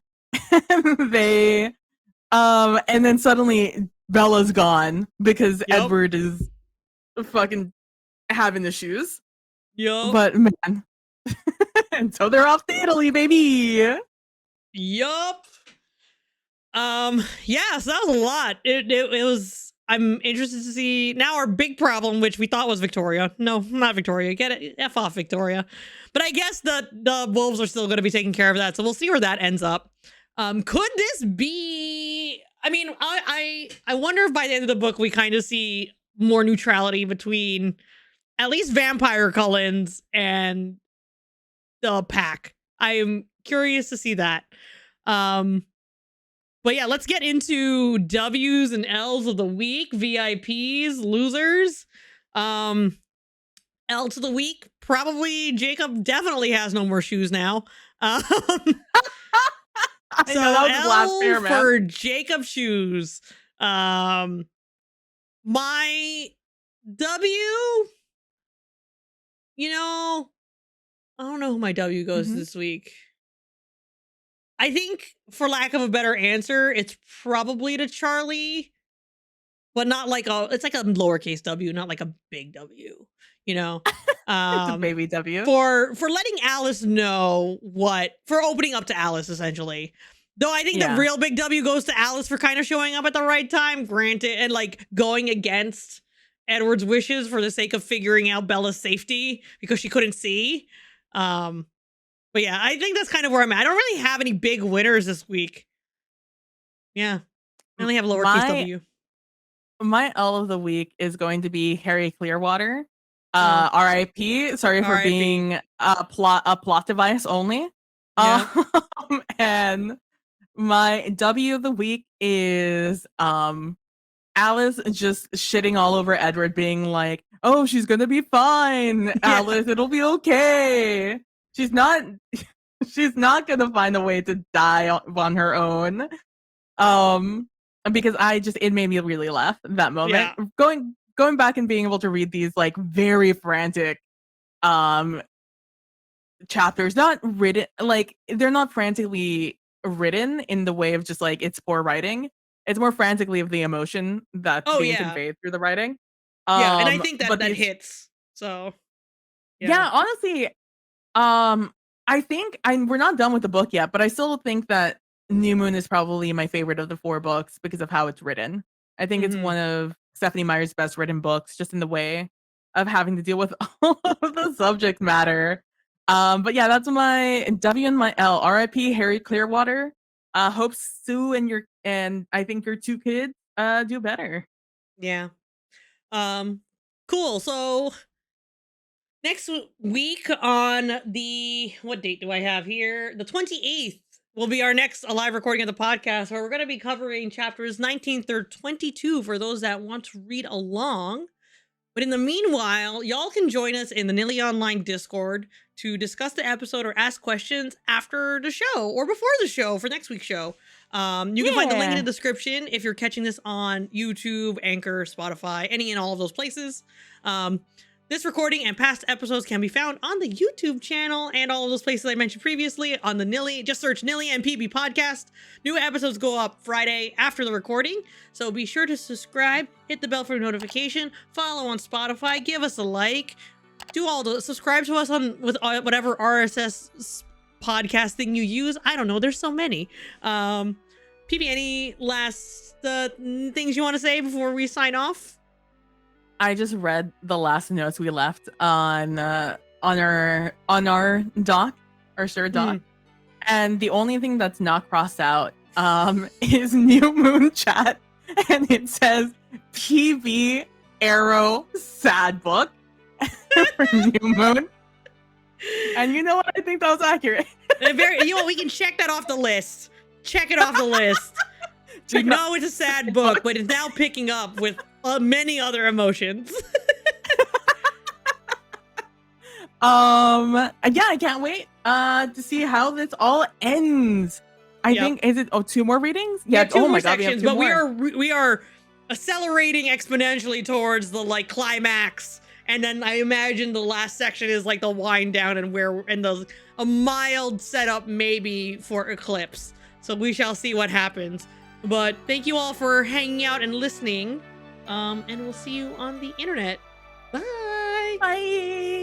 They and then suddenly Bella's gone because Edward is fucking having issues. Yup. But man. And so they're off to Italy, baby. Yup. Yeah, so that was a lot. It was, I'm interested to see now our big problem, which we thought was Victoria. No, not Victoria. Get it? F off, Victoria. But I guess the wolves are still going to be taking care of that. So we'll see where that ends up. Could this be, I mean, I wonder if by the end of the book we kind of see more neutrality between at least Vampire Cullens and the pack. I am curious to see that. But yeah, let's get into W's and L's of the week, VIPs, losers. L to the week, probably Jacob definitely has no more shoes now. I know, that was the last pair, man. For Jacob shoes. My W, you know, I don't know who my W goes this week. I think, for lack of a better answer, it's probably to Charlie, but not like it's like a lowercase W, not like a big W, you know? It's a baby W. For letting Alice know for opening up to Alice, essentially. Though I think the real big W goes to Alice for kind of showing up at the right time, granted, and like going against Edward's wishes for the sake of figuring out Bella's safety because she couldn't see. But yeah, I think that's kind of where I'm at. I don't really have any big winners this week. Yeah. I only have lowercase W. My L of the week is going to be Harry Clearwater. R.I.P. Sorry for being a plot device only. Yeah. And my W of the week is Alice just shitting all over Edward, being like, oh, she's gonna be fine, Alice, it'll be okay. She's not gonna find a way to die on her own. Because it made me really laugh that moment. Yeah. Going back and being able to read these like very frantic chapters, not written like they're not frantically written in the way of just like it's poor writing. It's more frantically of the emotion that's being conveyed through the writing. Yeah, and I think that hits. So yeah, honestly, Um, I think we're not done with the book yet, but I still think that New Moon is probably my favorite of the 4 books because of how it's written. I think it's Mhm. one of Stephanie Meyer's best written books, just in the way of having to deal with all of the subject matter. But yeah, that's my W and my L. R.I.P. Harry Clearwater. Hope Sue and I think your 2 kids do better. Yeah. Um, cool. So next week on the what date do I have here? The 28th will be our next live recording of the podcast where we're going to be covering chapters 19 through 22 for those that want to read along. But in the meanwhile, y'all can join us in the Knilly Online Discord to discuss the episode or ask questions after the show or before the show for next week's show. You can find the link in the Yeah. description if you're catching this on YouTube, Anchor, Spotify, any and all of those places. This recording and past episodes can be found on the YouTube channel and all of those places I mentioned previously on the Knilly. Just search Knilly and PB Podcast. New episodes go up Friday after the recording, so be sure to subscribe, hit the bell for notification, follow on Spotify, give us a like, do all the subscribe to us on with whatever RSS podcast thing you use. I don't know. There's so many. PB, any last things you want to say before we sign off? I just read the last notes we left on our doc, our shared doc, and the only thing that's not crossed out is New Moon chat, and it says PB Arrow sad book for New Moon. And you know what? I think that was accurate. You know what? We can check that off the list. Check it off the list. We know it's a sad book, but it's now picking up with many other emotions. Yeah, I can't wait to see how this all ends. I think is it 2 more readings? Yeah, two oh more my god, sections, we have 2 but more. we are accelerating exponentially towards the like climax. And then I imagine the last section is like the wind down and a mild setup maybe for Eclipse. So we shall see what happens. But thank you all for hanging out and listening. And we'll see you on the internet. Bye. Bye.